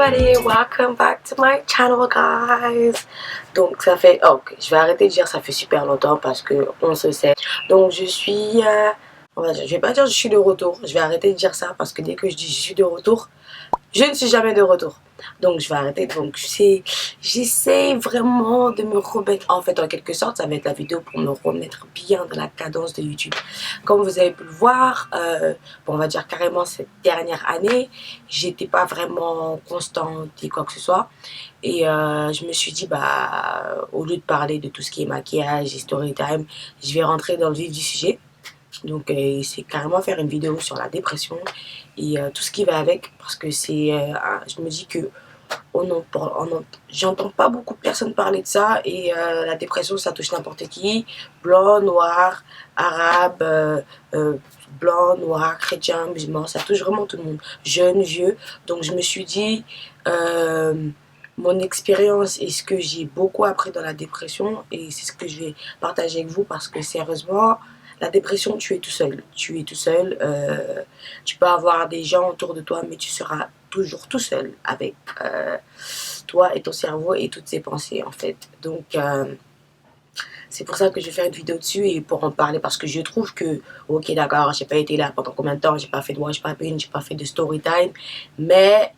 everybody, welcome back to my channel guys. Donc ça fait, ok, je vais arrêter de dire ça fait super longtemps parce que on se sait. Donc je suis, on va dire, je vais pas dire je suis de retour, je vais arrêter de dire ça parce que dès que je dis je suis de retour, je ne suis jamais de retour. Donc je vais arrêter. Donc j'essaie vraiment de me remettre, en fait en quelque sorte ça va être la vidéo pour me remettre bien dans la cadence de YouTube. Comme vous avez pu le voir, bon, on va dire carrément cette dernière année, j'étais pas vraiment constante et quoi que ce soit. Et je me suis dit, bah au lieu de parler de tout ce qui est maquillage et story time, je vais rentrer dans le vif du sujet. Donc c'est carrément faire une vidéo sur la dépression et tout ce qui va avec, parce que c'est, je me dis que j'entends pas beaucoup de personnes parler de ça, et la dépression ça touche n'importe qui, blanc, noir, arabe, blanc, noir, chrétien, musulman, ça touche vraiment tout le monde, jeune, vieux. Donc je me suis dit, mon expérience et ce que j'ai beaucoup appris dans la dépression, et c'est ce que je vais partager avec vous, parce que sérieusement, la dépression, tu es tout seul. Tu es tout seul. Tu peux avoir des gens autour de toi, mais tu seras toujours tout seul avec toi et ton cerveau et toutes tes pensées, en fait. Donc, c'est pour ça que je vais faire une vidéo dessus et pour en parler, parce que je trouve que, ok, d'accord, j'ai pas été là pendant combien de temps, j'ai pas fait de watch popping, j'ai pas fait de story time, mais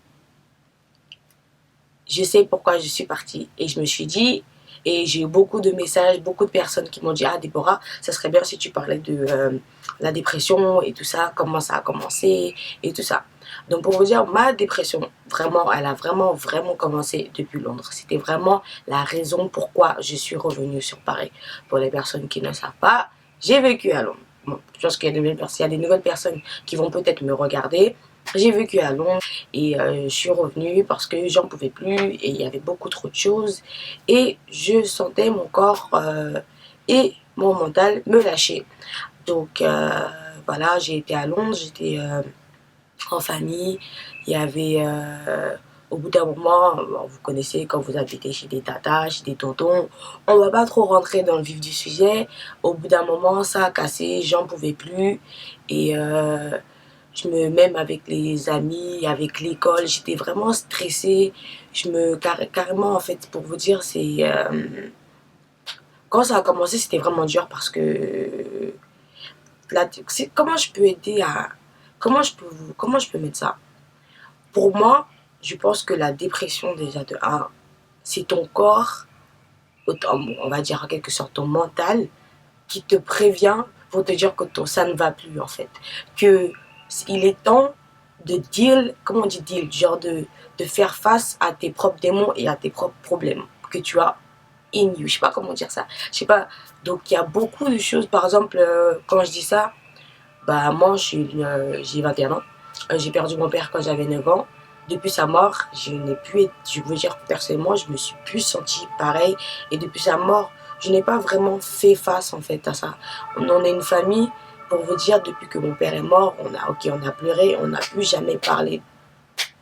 je sais pourquoi je suis partie. Et je me suis dit, et j'ai eu beaucoup de messages, beaucoup de personnes qui m'ont dit, ah Déborah, ça serait bien si tu parlais de la dépression et tout ça, comment ça a commencé et tout ça. Donc pour vous dire, ma dépression, vraiment, elle a vraiment commencé depuis Londres. C'était vraiment la raison pourquoi je suis revenue sur Paris. Pour les personnes qui ne savent pas, j'ai vécu à Londres. Bon, je pense qu'il y a des nouvelles personnes qui vont peut-être me regarder. J'ai vécu à Londres et je suis revenue parce que j'en pouvais plus et il y avait beaucoup trop de choses, et je sentais mon corps et mon mental me lâcher. Donc voilà, j'ai été à Londres, j'étais en famille. Il y avait au bout d'un moment, vous connaissez quand vous habitez chez des tatas, chez des tontons, on va pas trop rentrer dans le vif du sujet. Au bout d'un moment, ça a cassé, j'en pouvais plus, et même avec les amis, avec l'école, j'étais vraiment stressée. Carrément, en fait, pour vous dire, quand ça a commencé, c'était vraiment dur, parce que comment je peux aider à, comment je peux mettre ça? Pour moi, je pense que la dépression, déjà de un, c'est ton corps, on va dire en quelque sorte ton mental, qui te prévient pour te dire que ça ne va plus, en fait. Que il est temps de deal, comment on dit deal, genre de faire face à tes propres démons et à tes propres problèmes que tu as in you. Je sais pas comment dire ça. Je sais pas. Donc il y a beaucoup de choses. Par exemple, quand je dis ça, bah moi j'ai 21 ans. J'ai perdu mon père quand j'avais 9 ans. Depuis sa mort, je veux dire personnellement, je me suis plus sentie pareil. Et depuis sa mort, je n'ai pas vraiment fait face, en fait, à ça. On est une famille, pour vous dire, depuis que mon père est mort, on a pleuré, on n'a plus jamais parlé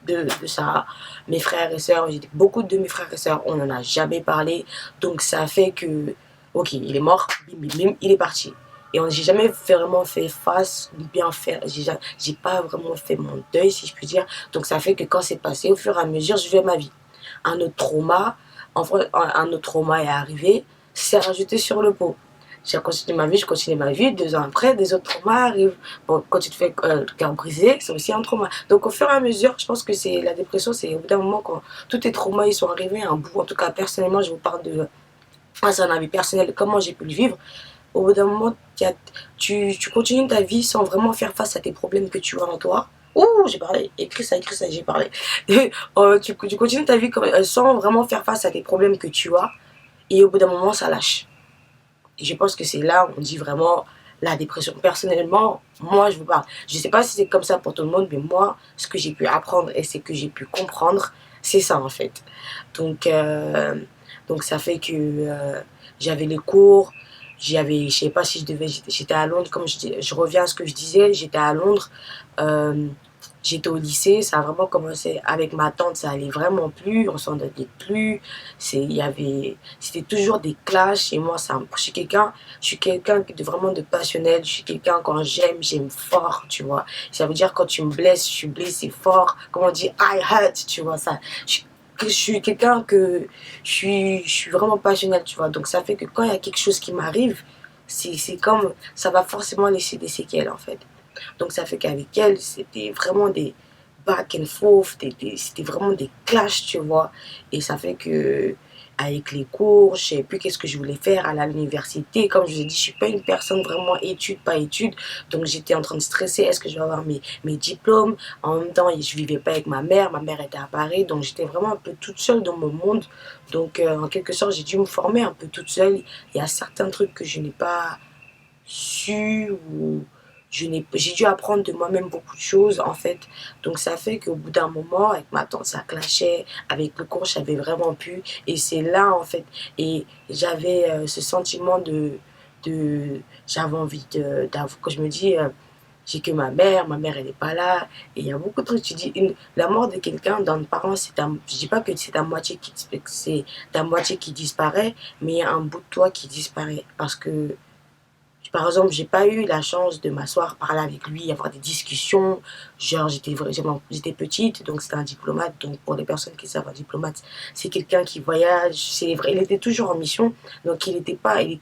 de ça. Mes frères et sœurs, beaucoup de mes frères et sœurs, on n'en a jamais parlé. Donc ça fait que, ok, il est mort, bim bim bim, il est parti. Et j'ai jamais vraiment fait face, bien faire, j'ai pas vraiment fait mon deuil, si je puis dire. Donc ça fait que quand c'est passé, au fur et à mesure, je vis ma vie. Un autre trauma, un autre trauma est arrivé, c'est rajouté sur le pot. J'ai continué ma vie, je continue ma vie. 2 ans après, des autres traumas arrivent. Bon, quand tu te fais cœur brisé, c'est aussi un trauma. Donc, au fur et à mesure, je pense que c'est la dépression, c'est au bout d'un moment, quand tous tes traumas ils sont arrivés à un bout. En tout cas, personnellement, je vous parle de. C'est un avis personnel, comment j'ai pu le vivre. Au bout d'un moment, tu continues ta vie sans vraiment faire face à tes problèmes que tu as en toi. Ouh, j'ai parlé, écris ça, j'ai parlé. Tu continues ta vie sans vraiment faire face à tes problèmes que tu as, et au bout d'un moment, ça lâche. Et je pense que c'est là où on dit vraiment la dépression. Personnellement, moi, je vous parle. Je ne sais pas si c'est comme ça pour tout le monde, mais moi, ce que j'ai pu apprendre et ce que j'ai pu comprendre, c'est ça, en fait. Donc, ça fait que j'avais les cours, je sais pas si j'étais à Londres, comme je reviens à ce que je disais, j'étais à Londres. J'étais au lycée, ça a vraiment commencé avec ma tante, ça allait vraiment plus, on s'entendait plus. C'était toujours des clashs et moi, je suis quelqu'un de vraiment de passionnel. Je suis quelqu'un quand j'aime fort, tu vois. Ça veut dire quand tu me blesses, je suis blessé fort. Comme on dit, I hurt, tu vois ça. Je suis quelqu'un je suis vraiment passionnel, tu vois. Donc ça fait que quand il y a quelque chose qui m'arrive, c'est comme, ça va forcément laisser des séquelles en fait. Donc ça fait qu'avec elle, c'était vraiment des back and forth, c'était vraiment des clashs, tu vois. Et ça fait que avec les cours, je sais plus qu'est-ce que je voulais faire à l'université. Comme je vous ai dit, je suis pas une personne vraiment études, pas études. Donc j'étais en train de stresser, est-ce que je vais avoir mes diplômes? En même temps, je vivais pas avec ma mère était à Paris, donc j'étais vraiment un peu toute seule dans mon monde. Donc en quelque sorte, j'ai dû me former un peu toute seule. Il y a certains trucs que je n'ai pas su ou j'ai dû apprendre de moi-même beaucoup de choses en fait. Donc ça fait qu'au bout d'un moment, avec ma tante, ça clashait, avec le cours, j'avais vraiment pu. Et c'est là en fait, et j'avais ce sentiment j'avais envie d'avoir, que je me dis, j'ai que ma mère elle n'est pas là. Et il y a beaucoup de trucs, tu dis, la mort de quelqu'un, d'un parent, je dis pas que c'est ta moitié qui disparaît, mais il y a un bout de toi qui disparaît. Parce que par exemple, j'ai pas eu la chance de m'asseoir, parler avec lui, avoir des discussions. Genre, j'étais petite, donc c'était un diplomate. Donc, pour les personnes qui savent, un diplomate, c'est quelqu'un qui voyage. C'est vrai, il était toujours en mission. Donc, il était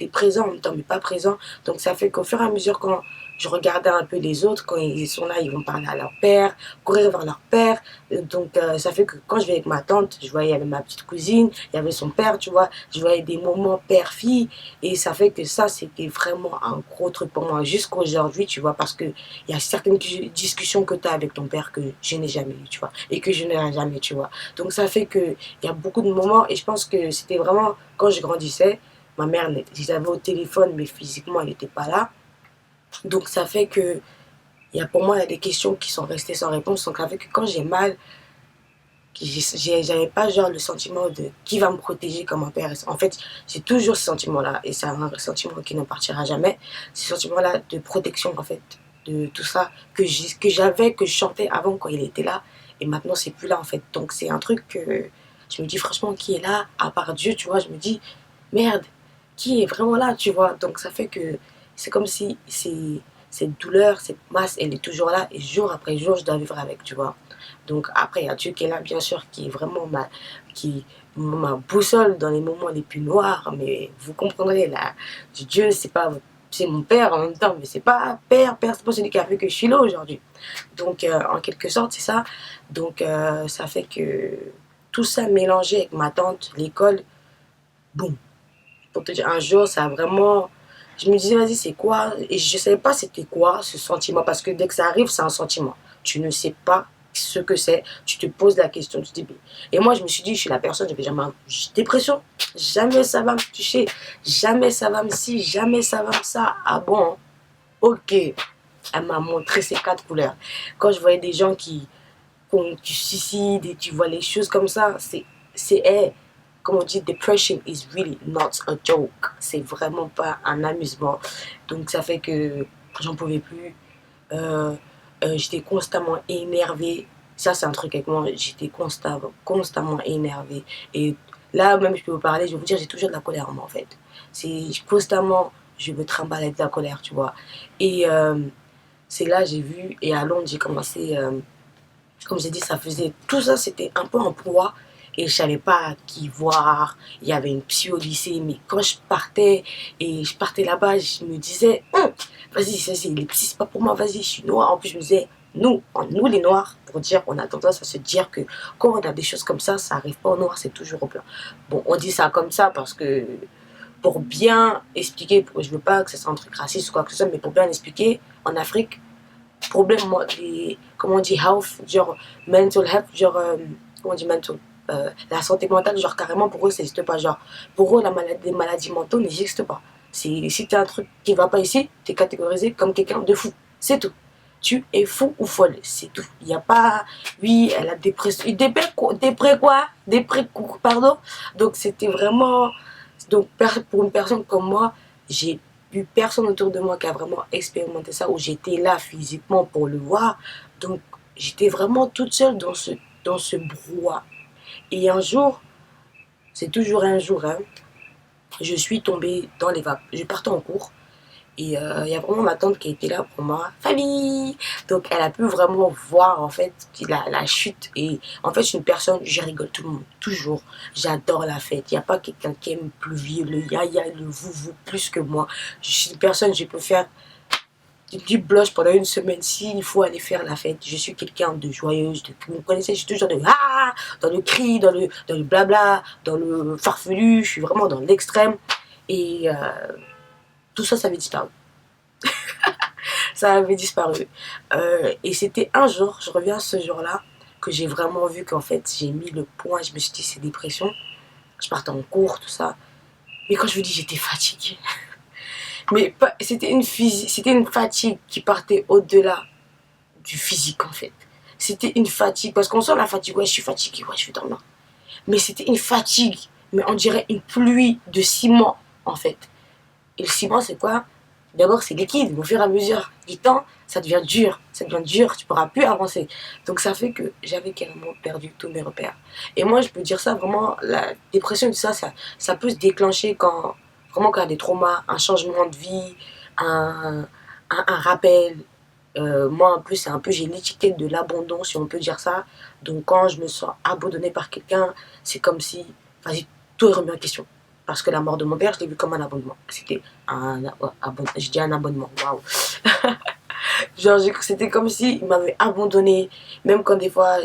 présent en même temps, mais pas présent. Donc, ça fait qu'au fur et à mesure, quand je regardais un peu les autres, quand ils sont là, ils vont parler à leur père, courir vers leur père. Donc, ça fait que quand je vais avec ma tante, je voyais, il y avait ma petite cousine, il y avait son père, tu vois. Je voyais des moments père-fille. Et ça fait que ça, c'était vraiment un gros truc pour moi jusqu'à aujourd'hui, tu vois, parce qu'il y a certaines discussions que tu as avec ton père que je n'ai jamais eues, tu vois, et que je n'aurai jamais, tu vois. Donc ça fait qu'il y a beaucoup de moments, et je pense que c'était vraiment, quand je grandissais, ma mère, je l'avais au téléphone, mais physiquement, elle n'était pas là. Donc ça fait que, pour moi, il y a des questions qui sont restées sans réponse. Donc ça fait que quand j'ai mal, j'avais pas genre le sentiment de qui va me protéger comme un père. En fait, j'ai toujours ce sentiment-là et c'est un sentiment qui ne partira jamais. Ce sentiment-là de protection en fait, de tout ça que je chantais avant quand il était là et maintenant c'est plus là en fait. Donc c'est un truc que je me dis franchement qui est là à part Dieu, tu vois, je me dis merde, qui est vraiment là, tu vois. Donc ça fait que c'est comme si cette douleur, cette masse, elle est toujours là et jour après jour je dois vivre avec, tu vois. Donc après, il y a Dieu qui est là, bien sûr, qui est vraiment ma boussole dans les moments les plus noirs. Mais vous comprendrez, là, Dieu, c'est pas, c'est mon père en même temps, mais c'est pas père, c'est pas celui qui a fait que je suis là aujourd'hui. Donc, en quelque sorte, c'est ça. Donc, ça fait que tout ça mélangé avec ma tante, l'école, boum. Pour te dire, un jour, ça a vraiment. Je me disais, vas-y, c'est quoi? Et je ne savais pas c'était quoi ce sentiment, parce que dès que ça arrive, c'est un sentiment. Tu ne sais pas ce que c'est, tu te poses la question, tu te dis. Et moi, je me suis dit, je suis la personne, je vais jamais. Dépression, jamais ça va me toucher, jamais ça va me ci, jamais ça va me ça. Ah bon? Ok. Elle m'a montré ces quatre couleurs. Quand je voyais des gens qui se suicident et tu vois les choses comme ça, hey, comme on dit, depression is really not a joke. C'est vraiment pas un amusement. Donc ça fait que j'en pouvais plus. Euh, J'étais constamment énervée. Ça, c'est un truc avec moi. J'étais constamment énervée. Et là, même, je peux vous parler, je vais vous dire, j'ai toujours de la colère en moi, en fait. C'est constamment, je me trimballe de la colère, tu vois. Et c'est là, j'ai vu, et à Londres, j'ai commencé. Comme j'ai dit, ça faisait. Tout ça, c'était un peu en poids. Et je savais pas à qui voir. Il y avait une psy au lycée. Mais quand je partais là-bas, je me disais, vas-y, les psys, c'est pas pour moi, vas-y, je suis noire. En plus, je me disais, nous les noirs, pour dire, on a tendance à se dire que quand on a des choses comme ça arrive pas aux noirs, c'est toujours au blanc. Bon, on dit ça comme ça parce que, pour bien expliquer, je veux pas que ce soit un truc raciste ou quoi que ce soit, mais pour bien expliquer, en Afrique, problème, moi, comment on dit, health, genre, mental health, genre, comment on dit mental, la santé mentale, genre, carrément, pour eux, ça n'existe pas. Genre, pour eux, les maladies mentales n'existent pas. Si tu as un truc qui va pas ici, tu es catégorisé comme quelqu'un de fou. C'est tout. Tu es fou ou folle, c'est tout. Il n'y a pas, oui, elle a dépression. Pardon. Donc, c'était vraiment, donc, pour une personne comme moi, j'ai eu personne autour de moi qui a vraiment expérimenté ça, où j'étais là physiquement pour le voir. Donc, j'étais vraiment toute seule dans ce brouhaha. Et un jour, c'est toujours un jour, hein, je suis tombée dans les vapes. Je partais en cours. Et il y a vraiment ma tante qui était là pour moi. Famille. Donc elle a pu vraiment voir en fait la chute. Et en fait, je suis une personne, je rigole tout le monde, toujours. J'adore la fête. Il n'y a pas quelqu'un qui aime plus vivre le yaya, le vous plus que moi. Je suis une personne, je peux faire du blush pendant une semaine s'il faut aller faire la fête. Je suis quelqu'un de joyeuse. Vous me connaissez, je suis toujours de ah, dans le cri, dans le blabla, dans le farfelu. Je suis vraiment dans l'extrême. Et tout ça, ça avait disparu. Ça avait disparu. Et c'était un jour, je reviens à ce jour-là, que j'ai vraiment vu qu'en fait, j'ai mis le point, je me suis dit, c'est dépression. Je partais en cours, tout ça. Mais quand je vous dis, j'étais fatiguée. Mais c'était une fatigue qui partait au-delà du physique, en fait. C'était une fatigue, parce qu'on sent la fatigue, ouais, je suis fatiguée, ouais, je vais dormir. Mais c'était une fatigue, mais on dirait une pluie de ciment, en fait. Et le ciment, c'est quoi? D'abord, c'est liquide. Au fur et à mesure du temps, ça devient dur. Ça devient dur, tu ne pourras plus avancer. Donc, ça fait que j'avais carrément perdu tous mes repères. Et moi, je peux dire ça vraiment, la dépression, tout ça, ça peut se déclencher vraiment quand il y a des traumas, un changement de vie, un rappel. Moi, en plus, c'est un peu, j'ai l'étiquette de l'abandon, si on peut dire ça. Donc, quand je me sens abandonnée par quelqu'un, c'est comme si, vas-y, tout est remis en question. Parce que la mort de mon père, je l'ai vu comme un abonnement. C'était je dis un abonnement, waouh. Genre, c'était comme s'il m'avait abandonné. Même quand des fois,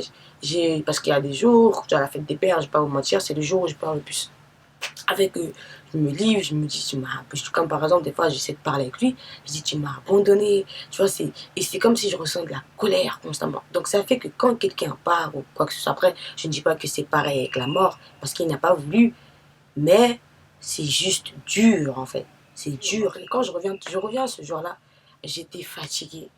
parce qu'il y a des jours, genre la fête des pères, je ne vais pas vous mentir, c'est le jour où je parle le plus avec eux. Je me livre, je me dis, comme par exemple, des fois, j'essaie de parler avec lui, je dis, tu m'as abandonné. Tu vois, et c'est comme si je ressens de la colère constamment. Donc, ça fait que quand quelqu'un part ou quoi que ce soit, après, je ne dis pas que c'est pareil avec la mort, parce qu'il n'a pas voulu, mais c'est juste dur, en fait. C'est dur. Et quand je reviens ce jour-là, j'étais fatiguée.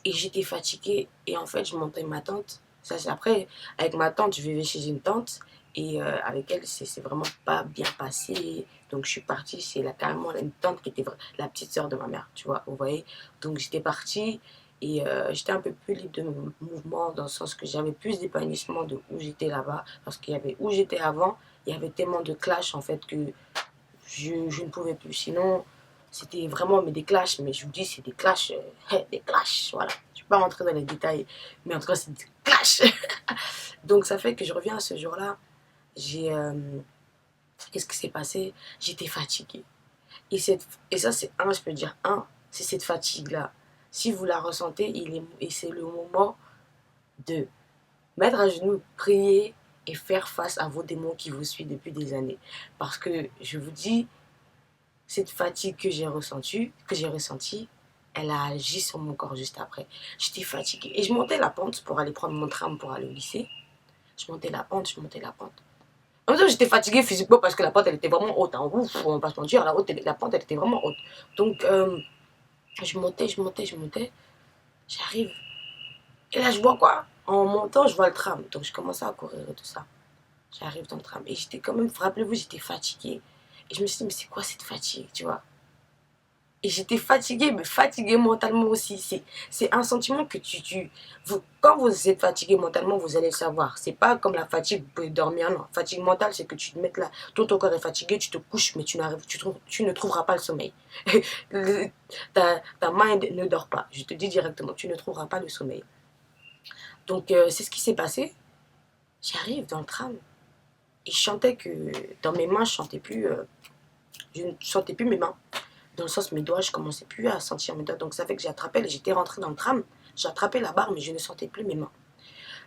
Et j'étais fatiguée. Et en fait, je montais ma tante. Ça, c'est après, avec ma tante, je vivais chez une tante. Et avec elle, c'est vraiment pas bien passé. Donc, je suis partie chez carrément une tante qui était la petite sœur de ma mère, tu vois, vous voyez. Donc, j'étais partie et j'étais un peu plus libre de mouvement dans le sens que j'avais plus d'épanouissement de où j'étais là-bas. Parce qu'il y avait où j'étais avant, il y avait tellement de clash en fait que je ne pouvais plus. Sinon, c'était vraiment mais des clashs, mais je vous dis, c'est des clashs, voilà. Je ne vais pas rentrer dans les détails, mais en tout cas, c'est des clashs. Donc, ça fait que je reviens à ce jour-là. J'ai. Qu'est-ce qui s'est passé? J'étais fatiguée. Et ça, c'est je peux dire c'est cette fatigue-là. Si vous la ressentez, et c'est le moment de mettre à genoux, prier et faire face à vos démons qui vous suivent depuis des années. Parce que je vous dis, cette fatigue que j'ai ressentie, elle a agi sur mon corps juste après. J'étais fatiguée. Et je montais la pente pour aller prendre mon tram pour aller au lycée. Je montais la pente, je montais la pente. En même temps, j'étais fatiguée physiquement parce que la pente, elle était vraiment haute. Hein. Ouf, on va pas se mentir, la pente, elle était vraiment haute. Donc, je montais, je montais, je montais. J'arrive. Et là, je vois quoi? En montant, je vois le tram. Donc, je commençais à courir et tout ça. J'arrive dans le tram. Et j'étais quand même, rappelez-vous, j'étais fatiguée. Et je me suis dit, mais c'est quoi cette fatigue, tu vois? Et j'étais fatiguée, mais fatiguée mentalement aussi. C'est un sentiment que quand vous êtes fatigué mentalement, vous allez le savoir. C'est pas comme la fatigue, vous pouvez dormir, non. Fatigue mentale, c'est que tu te mets là, ton corps est fatigué, tu te couches, mais tu ne trouveras pas le sommeil. Ta mind ne dort pas. Je te dis directement, tu ne trouveras pas le sommeil. Donc, c'est ce qui s'est passé. J'arrive dans le tram et je chantais que dans mes mains, je ne sentais plus mes mains. Dans le sens, mes doigts, je commençais plus à sentir mes doigts. Donc, ça fait que j'étais rentrée dans le tram, j'ai attrapé la barre, mais je ne sentais plus mes mains.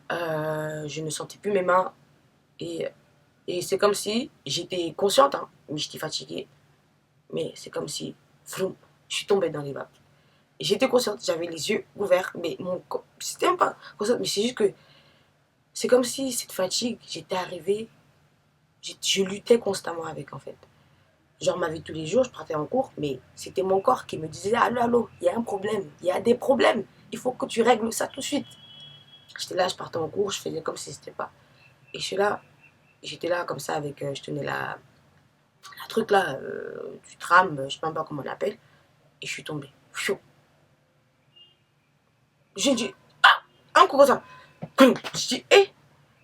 Je ne sentais plus mes mains. Et, et c'est comme si j'étais consciente, hein, mais j'étais fatiguée. Mais c'est comme si, vroom, je suis tombée dans les vapes. Et j'étais consciente, j'avais les yeux ouverts, mais mon corps, c'était même pas consciente, mais c'est juste que c'est comme si cette fatigue, j'étais arrivée, je luttais constamment avec, en fait. Genre ma vie tous les jours, je partais en cours, mais c'était mon corps qui me disait allô, allô, il y a un problème, il y a des problèmes, il faut que tu règles ça tout de suite. J'étais là, je partais en cours, je faisais comme si c'était pas. Et j'étais là comme ça avec, je tenais la truc là, du tram, je sais même pas comment on l'appelle, et je suis tombée. J'ai dit, ah, coup, comme ça. Je dis, hé,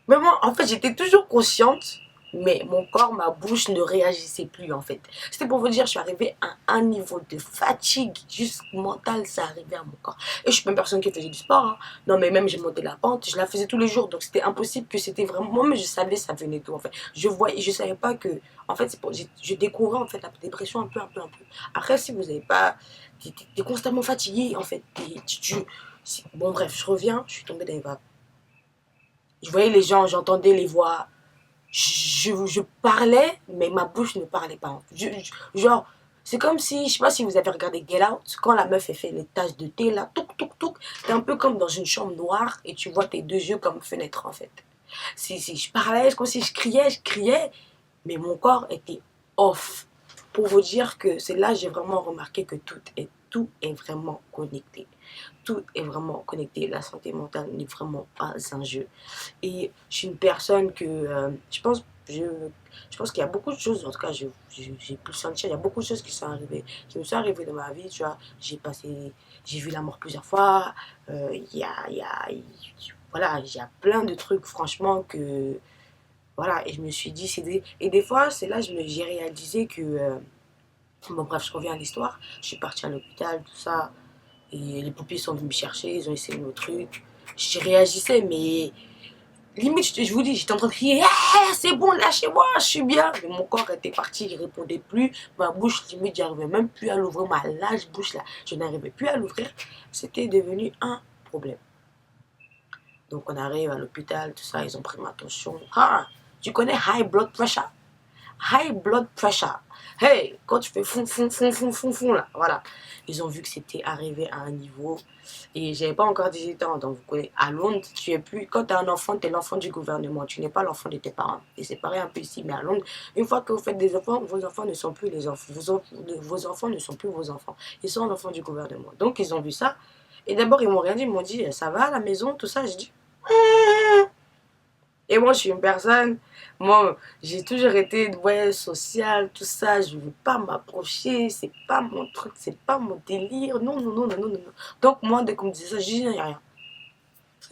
mais moi, en fait, j'étais toujours consciente, mais mon corps, ma bouche ne réagissait plus, en fait. C'était pour vous dire, je suis arrivée à un niveau de fatigue, juste mentale, ça arrivait à mon corps. Et je suis pas une personne qui faisait du sport, hein. Non, mais même, j'ai monté la pente, je la faisais tous les jours, donc c'était impossible que c'était vraiment moi, mais je savais, ça venait d'où, en fait. Je voyais, je savais pas que, en fait, je découvrais, en fait, la dépression un peu, un peu, un peu. Après, si vous n'avez pas, t'es constamment fatigué, en fait. Bon, bref, je reviens, je suis tombée dans les vagues. Je voyais les gens, j'entendais les voix. Je parlais, mais ma bouche ne parlait pas. Genre, c'est comme si, je sais pas si vous avez regardé Get Out, quand la meuf elle fait les tasses de thé, là, touk, touk, touk, t'es un peu comme dans une chambre noire et tu vois tes deux yeux comme fenêtre, en fait. Si je parlais, c'est comme si je criais, mais mon corps était off. Pour vous dire que c'est là que j'ai vraiment remarqué que tout est vraiment connecté. Tout est vraiment connecté. La santé mentale n'est vraiment pas un jeu. Et je suis une personne que je pense qu'il y a beaucoup de choses, en tout cas j'ai pu le sentir, il y a beaucoup de choses qui me sont arrivées dans ma vie, tu vois. J'ai vu la mort plusieurs fois, voilà, il y a plein de trucs franchement que, voilà, et je me suis dit, et des fois c'est là que j'ai réalisé que, bon bref, je reviens à l'histoire, je suis partie à l'hôpital, tout ça, et les pompiers sont venus me chercher, ils ont essayé le truc, je réagissais, mais limite, je vous dis, j'étais en train de crier, ah, c'est bon, lâchez-moi, je suis bien. Mais mon corps était parti, il ne répondait plus. Ma bouche, limite, j'arrivais même plus à l'ouvrir. Ma large bouche, là, je n'arrivais plus à l'ouvrir. C'était devenu un problème. Donc, on arrive à l'hôpital, tout ça, ils ont pris ma tension. Ah, tu connais high blood pressure? High blood pressure. Hey, quand tu fais fond, là, voilà. Ils ont vu que c'était arrivé à un niveau. Et j'avais pas encore 18 ans, donc vous connaissez, à Londres, tu es plus, quand tu es un enfant, tu es l'enfant du gouvernement, tu n'es pas l'enfant de tes parents. Et c'est pareil un peu ici, mais à Londres, une fois que vous faites des enfants, vos enfants ne sont plus les enfants, vos enfants ne sont plus vos enfants. Ils sont l'enfant du gouvernement. Donc ils ont vu ça. Et d'abord, ils m'ont rien dit, ils m'ont dit, ça va à la maison, tout ça. J'ai dit, et moi, je suis une personne, moi, j'ai toujours été, ouais, sociale, tout ça. Je ne veux pas m'approcher, c'est pas mon truc, c'est pas mon délire. Non, non, non, non, non, non. Donc, moi, dès qu'on me disait ça, je dis, il n'y a rien.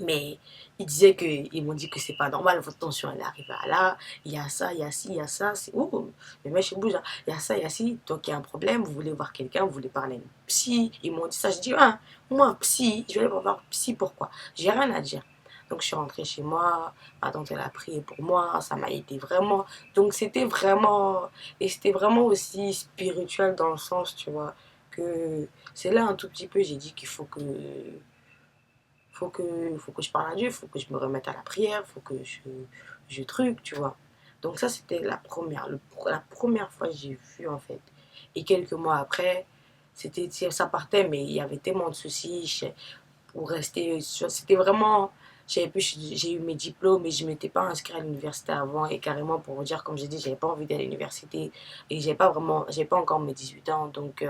Mais ils disaient que, ils m'ont dit que c'est pas normal, votre tension, elle arrive à là, il y a ça, il y a ci, il y a ça. C'est, ouh, mais moi, je bouge, hein. Il y a ça, il y a ci. Donc, il y a un problème, vous voulez voir quelqu'un, vous voulez parler à une psy. Ils m'ont dit ça, je dis, ah, moi, psy, je vais aller voir psy, pourquoi? J'ai rien à dire. Donc, je suis rentrée chez moi, ma tante, elle a prié pour moi, ça m'a aidé vraiment. Donc, c'était vraiment, et c'était vraiment aussi spirituel dans le sens, tu vois, que c'est là un tout petit peu, j'ai dit qu'il faut que je parle à Dieu, il faut que je me remette à la prière, il faut que je truc, tu vois. Donc, ça, c'était la première fois que j'ai vu, en fait. Et quelques mois après, ça partait, mais il y avait tellement de soucis pour rester. C'était vraiment. J'ai eu mes diplômes, mais je ne m'étais pas inscrite à l'université avant. Et carrément, pour vous dire, comme j'ai dit, j'avais pas envie d'aller à l'université. Et j'avais pas encore mes 18 ans. Donc,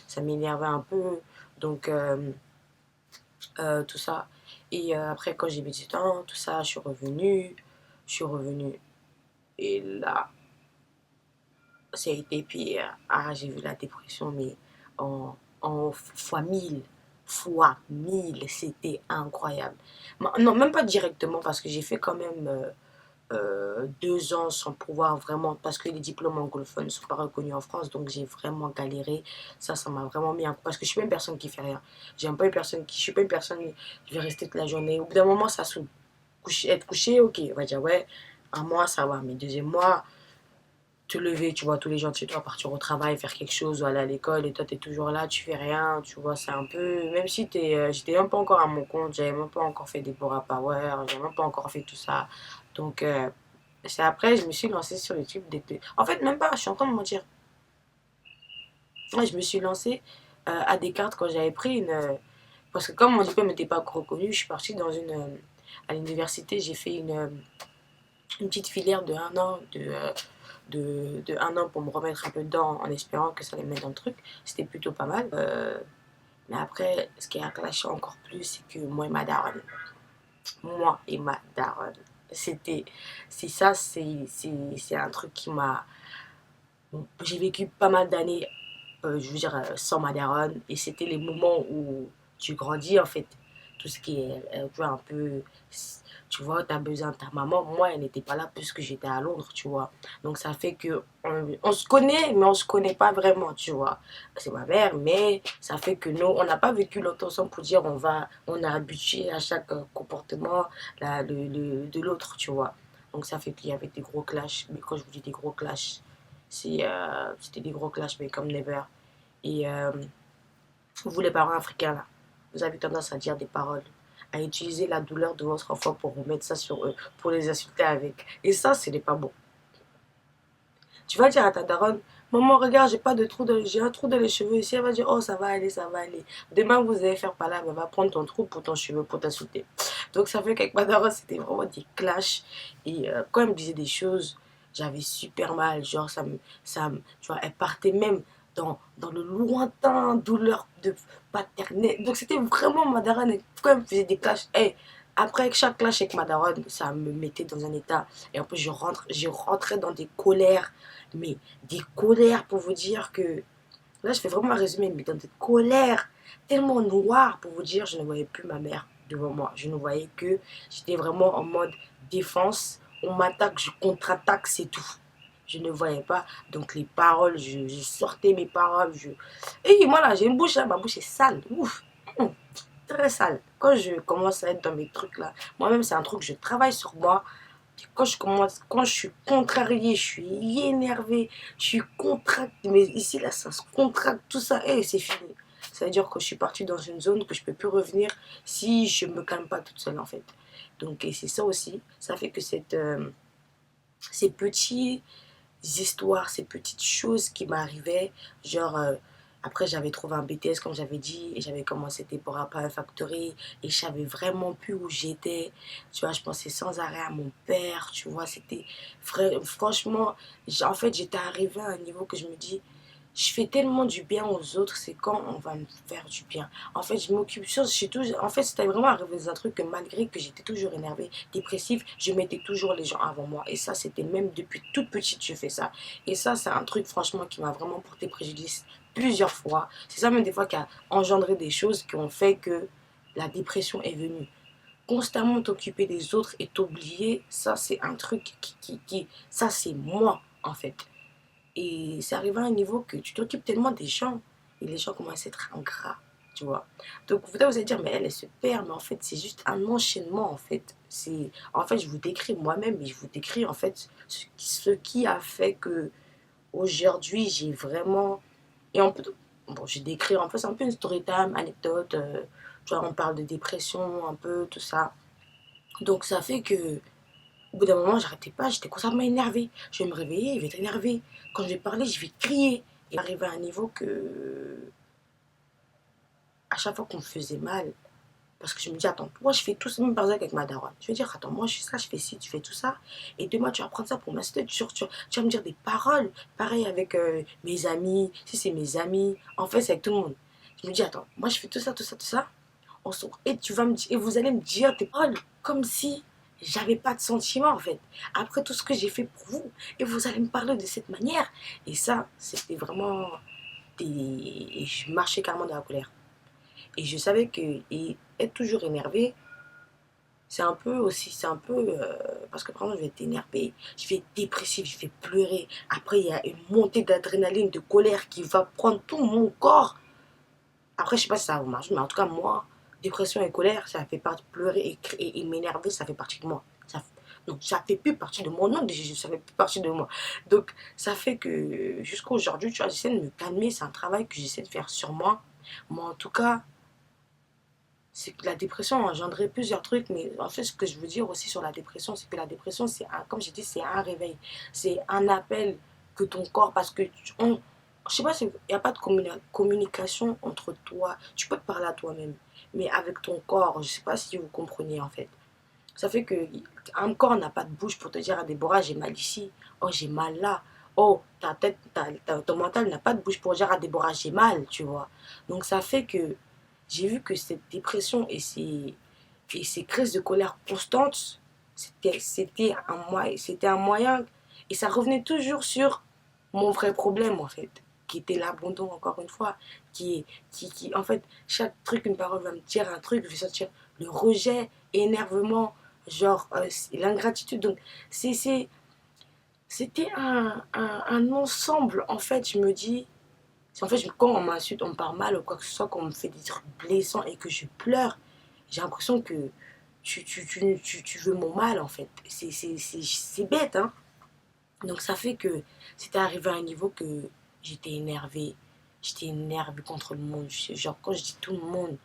ça m'énervait un peu. Donc, tout ça. Et après, quand j'ai mes 18 ans, tout ça, je suis revenue. Je suis revenue. Et là, ça a été pire. Ah, j'ai vu la dépression, mais en fois 1000. Fois 1000, c'était incroyable. Non, même pas directement, parce que j'ai fait quand même 2 ans sans pouvoir vraiment, parce que les diplômes anglophones ne sont pas reconnus en France, donc j'ai vraiment galéré. Ça m'a vraiment mis un coup, parce que je suis pas une personne qui fait rien. Je suis pas une personne, je vais rester toute la journée. Au bout d'un moment, ça saoule. Être couché, ok, on va dire, ouais, un mois, ça va, mais deuxième mois, te lever, tu vois, tous les gens de chez toi partir au travail, faire quelque chose ou aller à l'école, et toi, tu es toujours là, tu fais rien, tu vois, c'est un peu, même si j'étais même pas encore à mon compte, j'avais même pas encore fait des Bora Power, j'avais même pas encore fait tout ça. Donc, c'est après, je me suis lancée sur YouTube d'été. En fait, même pas, je suis en train de me mentir. Ouais, je me suis lancée à Descartes quand j'avais pris parce que comme mon diplôme n'était pas reconnu, je suis partie à l'université, j'ai fait une petite filière de 1 an, de 1 an pour me remettre un peu dedans en espérant que ça allait me mettre dans le truc. C'était plutôt pas mal. Mais après, ce qui a clashé encore plus, c'est que moi et ma daronne, c'est un truc qui m'a, j'ai vécu pas mal d'années, je veux dire, sans ma daronne, et c'était les moments où tu grandis en fait. tout ce qui est, tu vois, un peu, tu vois, tu as besoin de ta maman. Moi, elle n'était pas là puisque j'étais à Londres, tu vois. Donc, ça fait que on se connaît, mais on se connaît pas vraiment, tu vois. C'est ma mère, mais ça fait que nous, on n'a pas vécu longtemps ensemble pour dire on est habitué à chaque comportement de l'autre, tu vois. Donc, ça fait qu'il y avait des gros clashs. Mais quand je vous dis des gros clashs, c'était des gros clashs, mais comme never. Et vous, les parents africains, là, vous avez tendance à dire des paroles, à utiliser la douleur de votre enfant pour remettre ça sur eux, pour les insulter avec. Et ça, ce n'est pas bon. Tu vas dire à ta daronne, maman, regarde, j'ai un trou dans les cheveux ici. Elle va dire, oh, ça va aller, ça va aller. Demain, vous allez faire par là, elle va prendre ton trou pour ton cheveu, pour t'insulter. Donc, ça fait qu'avec ma daronne, c'était vraiment des clashs. Et quand elle me disait des choses, j'avais super mal. Genre, tu vois, elle partait même dans le lointain douleur de paternelle. Donc, c'était vraiment ma daronne. Et quand elle me faisait des clashs, hey, après chaque clash avec ma daronne, ça me mettait dans un état. Et en plus, je rentrais dans des colères, mais des colères pour vous dire que, là je fais vraiment un résumé, mais dans des colères tellement noires pour vous dire, je ne voyais plus ma mère devant moi. Je ne voyais que, j'étais vraiment en mode défense, on m'attaque, je contre-attaque, c'est tout. Je ne voyais pas, donc les paroles, je sortais mes paroles, et moi là, j'ai une bouche là, ma bouche est sale, ouf, très sale. Quand je commence à être dans mes trucs là, moi-même c'est un truc, je travaille sur moi, quand je suis contrariée, je suis énervée, je suis contractée, mais ici, là, ça se contracte, tout ça, et c'est fini. Ça veut dire que je suis partie dans une zone que je ne peux plus revenir si je ne me calme pas toute seule, en fait. Donc, et c'est ça aussi, ça fait que ces petites histoires, ces petites choses qui m'arrivaient, genre, après j'avais trouvé un BTS comme j'avais dit et j'avais commencé Deborah Power Factory et je savais vraiment plus où j'étais, tu vois, je pensais sans arrêt à mon père, tu vois, c'était franchement, en fait j'étais arrivée à un niveau que je me dis, je fais tellement du bien aux autres, c'est quand on va me faire du bien. En fait, je m'occupe, en fait, c'était vraiment arrivé dans un truc que malgré que j'étais toujours énervée, dépressive, je mettais toujours les gens avant moi. Et ça, c'était même depuis toute petite, je fais ça. Et ça, c'est un truc, franchement, qui m'a vraiment porté préjudice plusieurs fois. C'est ça, même des fois, qui a engendré des choses qui ont fait que la dépression est venue. Constamment t'occuper des autres et t'oublier, ça, c'est un truc ça, c'est moi, en fait. Et c'est arrivé à un niveau que tu t'occupes tellement des gens et les gens commencent à être ingrats, tu vois. Donc vous allez dire, mais elle se perd, mais en fait, c'est juste un enchaînement, en fait. En fait, je vous décris moi-même et je vous décris, en fait, ce qui a fait que aujourd'hui, j'ai vraiment. Et on peut. Bon, j'ai décrit, en fait, c'est un peu une story time, anecdote, tu vois, on parle de dépression, un peu, tout ça. Donc ça fait que au bout d'un moment, j'arrêtais pas, j'étais constamment énervée. Je vais me réveiller, je vais être énervée. Quand je vais parler, je vais crier. Et arrivé à un niveau que, à chaque fois qu'on me faisait mal, parce que je me dis, attends, moi je fais tout ça, même par exemple avec ma daronne. Je vais dire, attends, moi je fais ça, je fais ci, tu fais tout ça. Et demain, tu vas prendre ça pour m'insulter. Tu vas me dire des paroles. Pareil avec mes amis, si c'est mes amis. En fait, c'est avec tout le monde. Je me dis, attends, moi je fais tout ça, tout ça, tout ça. Et et vous allez me dire des paroles comme si j'avais pas de sentiments en fait. Après tout ce que j'ai fait pour vous, et vous allez me parler de cette manière. Et ça, c'était vraiment et je marchais carrément dans la colère. Et je savais que et être toujours énervé, c'est un peu, parce que par exemple, je vais être énervé, je vais être dépressif, je vais pleurer. Après, il y a une montée d'adrénaline, de colère qui va prendre tout mon corps. Après, je sais pas si ça vous marche, mais en tout cas, moi, dépression et colère, ça fait partie de pleurer et m'énerver, ça fait partie de moi. Donc, ça fait plus partie de moi. Non, ça fait plus partie de moi. Donc, ça fait que jusqu'à aujourd'hui, tu vois, j'essaie de me calmer. C'est un travail que j'essaie de faire sur moi. Moi, en tout cas, c'est que la dépression a engendré plusieurs trucs. Mais en fait, ce que je veux dire aussi sur la dépression, c'est que la dépression, comme j'ai dit, c'est un réveil. C'est un appel que ton corps, parce que je sais pas s'il n'y a pas de communication entre toi. Tu peux te parler à toi-même, mais avec ton corps, je sais pas si vous comprenez en fait. Ça fait que un corps n'a pas de bouche pour te dire à Déborah, j'ai mal ici, oh j'ai mal là, oh ta tête, ton mental n'a pas de bouche pour dire à Déborah, j'ai mal, tu vois. Donc ça fait que j'ai vu que cette dépression et ces crises de colère constantes, c'était un moyen, et ça revenait toujours sur mon vrai problème en fait, qui était l'abandon encore une fois, en fait, chaque truc, une parole va me dire un truc, je vais sortir, le rejet, énervement, genre l'ingratitude. Donc, c'est, c'était un ensemble, en fait, je me dis, en fait, quand on m'insulte, on me parle mal ou quoi que ce soit, quand on me fait des trucs blessants et que je pleure, j'ai l'impression que tu veux mon mal, en fait. C'est bête, hein. Donc ça fait que c'était arrivé à un niveau que j'étais énervée. J'étais énervée contre le monde. Genre, quand je dis tout le monde,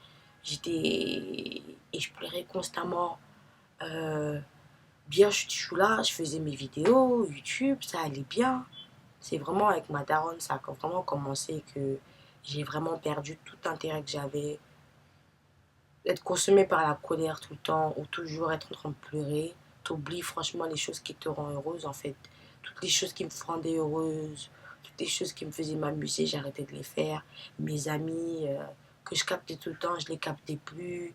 j'étais... Et je pleurais constamment. Euh, Bien, je suis là, je faisais mes vidéos, YouTube, ça allait bien. C'est vraiment avec ma daronne, ça a vraiment commencé que j'ai vraiment perdu tout intérêt que j'avais. Être consommé par la colère tout le temps ou toujours être en train de pleurer. T'oublies franchement les choses qui te rendent heureuse en fait. Toutes les choses qui me rendaient heureuse, toutes les choses qui me faisaient m'amuser, j'arrêtais de les faire. Mes amis que je captais tout le temps, je les captais plus.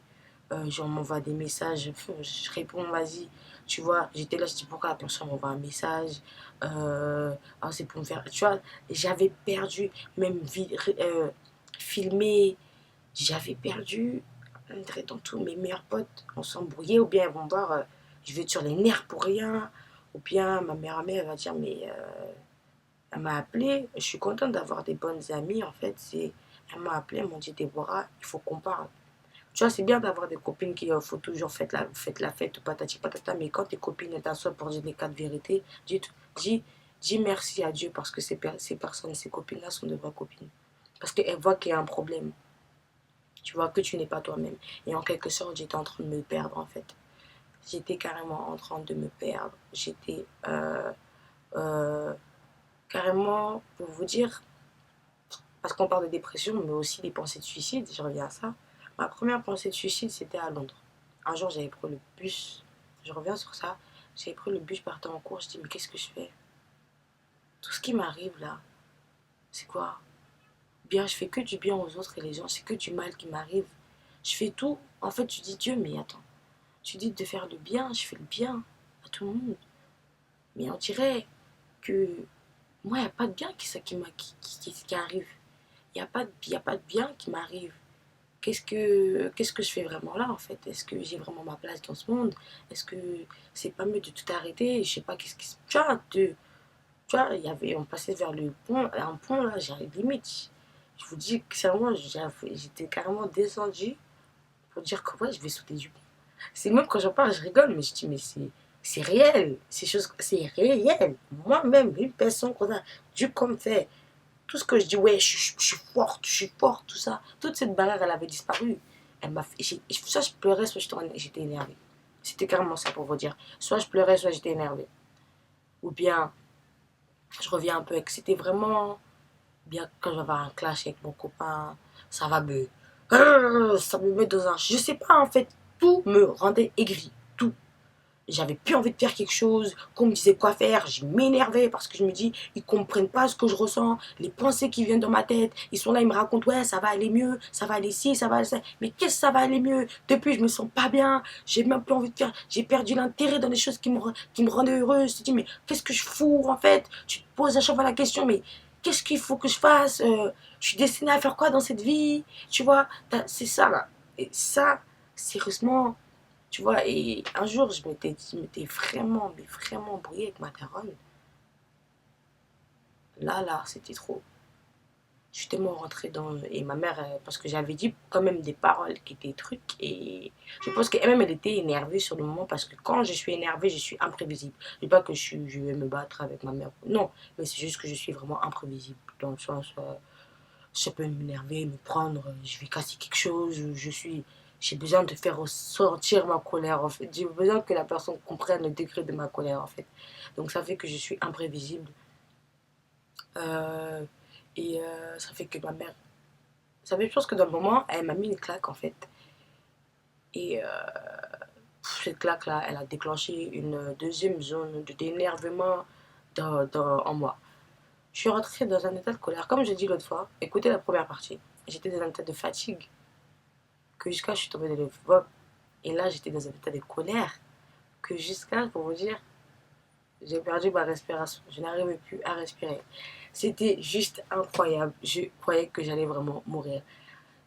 Genre, on m'envoie des messages, je réponds, vas-y. Tu vois, j'étais là, je dis pourquoi la personne m'envoie un message. Ah, c'est pour me faire. Tu vois, j'avais perdu, même filmer, j'avais perdu. Dans tous mes meilleurs potes, on s'embrouillait, ou bien ils vont voir, je vais être sur les nerfs pour rien. Ou bien ma meilleure amie, elle va dire, mais elle m'a appelé, je suis contente d'avoir des bonnes amies, en fait. Elle m'a appelé, elle m'a dit, Déborah, il faut qu'on parle. Tu vois, c'est bien d'avoir des copines qui faut toujours faites la fête, patati patata, mais quand tes copines t'assoient pour dire les quatre vérités, dis, dis merci à Dieu parce que ces personnes, ces copines-là sont de vraies copines. Parce qu'elles voient qu'il y a un problème. Tu vois que tu n'es pas toi-même. Et en quelque sorte, j'étais en train de me perdre en fait. J'étais carrément en train de me perdre. J'étais euh, carrément, pour vous dire, parce qu'on parle de dépression, mais aussi des pensées de suicide, je reviens à ça. Ma première pensée de suicide, c'était à Londres. Un jour, j'avais pris le bus, je reviens sur ça, j'avais pris le bus, je partais en cours, je dis, mais qu'est-ce que je fais? Tout ce qui m'arrive là, c'est quoi? Bien, je fais que du bien aux autres et les gens, c'est que du mal qui m'arrive. Je fais tout. En fait, tu dis, Dieu, mais attends, tu dis de faire le bien, je fais le bien à tout le monde. Mais on dirait que moi, il n'y a pas de bien qui arrive. Il y a pas de bien qui m'arrive. Qu'est-ce que je fais vraiment là en fait? Est-ce que j'ai vraiment ma place dans ce monde? Est-ce que c'est pas mieux de tout arrêter? Je sais pas qu'est-ce qui se. Tu vois, on passait vers le pont, un pont là, j'avais limite. Je vous dis que sérieusement, j'étais carrément descendu pour dire que ouais, je vais sauter du pont. C'est même quand j'en parle, je rigole, mais je dis, mais c'est réel. C'est réel. Moi-même, une personne qu'on a, Dieu comme fait. Tout ce que je dis, ouais, je suis forte, tout ça. Toute cette barrière, elle avait disparu. Elle m'a fait, soit je pleurais, soit j'étais énervée. C'était carrément ça pour vous dire. Soit je pleurais, soit j'étais énervée. Ou bien, je reviens un peu avec. C'était vraiment bien quand j'avais un clash avec mon copain. Ça va me. Ça me met dans un. Je sais pas, en fait, tout me rendait aigri. Tout. J'avais plus envie de faire quelque chose, qu'on me disait quoi faire, je m'énervais parce que je me dis, ils comprennent pas ce que je ressens, les pensées qui viennent dans ma tête, ils sont là, ils me racontent, ouais, ça va aller mieux, ça va aller ci, ça va aller ça, mais qu'est-ce que ça va aller mieux? Depuis, je me sens pas bien, j'ai même plus envie de faire, j'ai perdu l'intérêt dans les choses qui me rendaient heureuse, je te dis, mais qu'est-ce que je fous en fait? Tu te poses à chaque fois la question, mais qu'est-ce qu'il faut que je fasse? Je suis destinée à faire quoi dans cette vie? Tu vois, c'est ça là, et ça, sérieusement. Tu vois, et un jour, je m'étais vraiment, mais vraiment embrouillée avec ma daronne. Là, c'était trop. Je suis tellement rentrée dans. Et ma mère, parce que j'avais dit quand même des paroles qui étaient trucs. Et je pense qu'elle-même, elle était énervée sur le moment parce que quand je suis énervée, je suis imprévisible. Je dis pas que je vais me battre avec ma mère. Non, mais c'est juste que je suis vraiment imprévisible. Dans le sens, ça peut m'énerver, me prendre, je vais casser quelque chose, j'ai besoin de faire ressortir ma colère en fait. J'ai besoin que la personne comprenne le degré de ma colère en fait. Donc ça fait que je suis imprévisible. Euh, Ça fait que ma mère, ça fait je pense que dans le moment, elle m'a mis une claque en fait. Et cette claque là, elle a déclenché une deuxième zone d'énervement en moi. Je suis rentrée dans un état de colère. Comme je dit l'autre fois, écoutez la première partie. J'étais dans un état de fatigue. Que jusqu'à je suis tombée dans les vommes. Et là, j'étais dans un état de colère. Que jusqu'à, pour vous dire, j'ai perdu ma respiration. Je n'arrivais plus à respirer. C'était juste incroyable. Je croyais que j'allais vraiment mourir.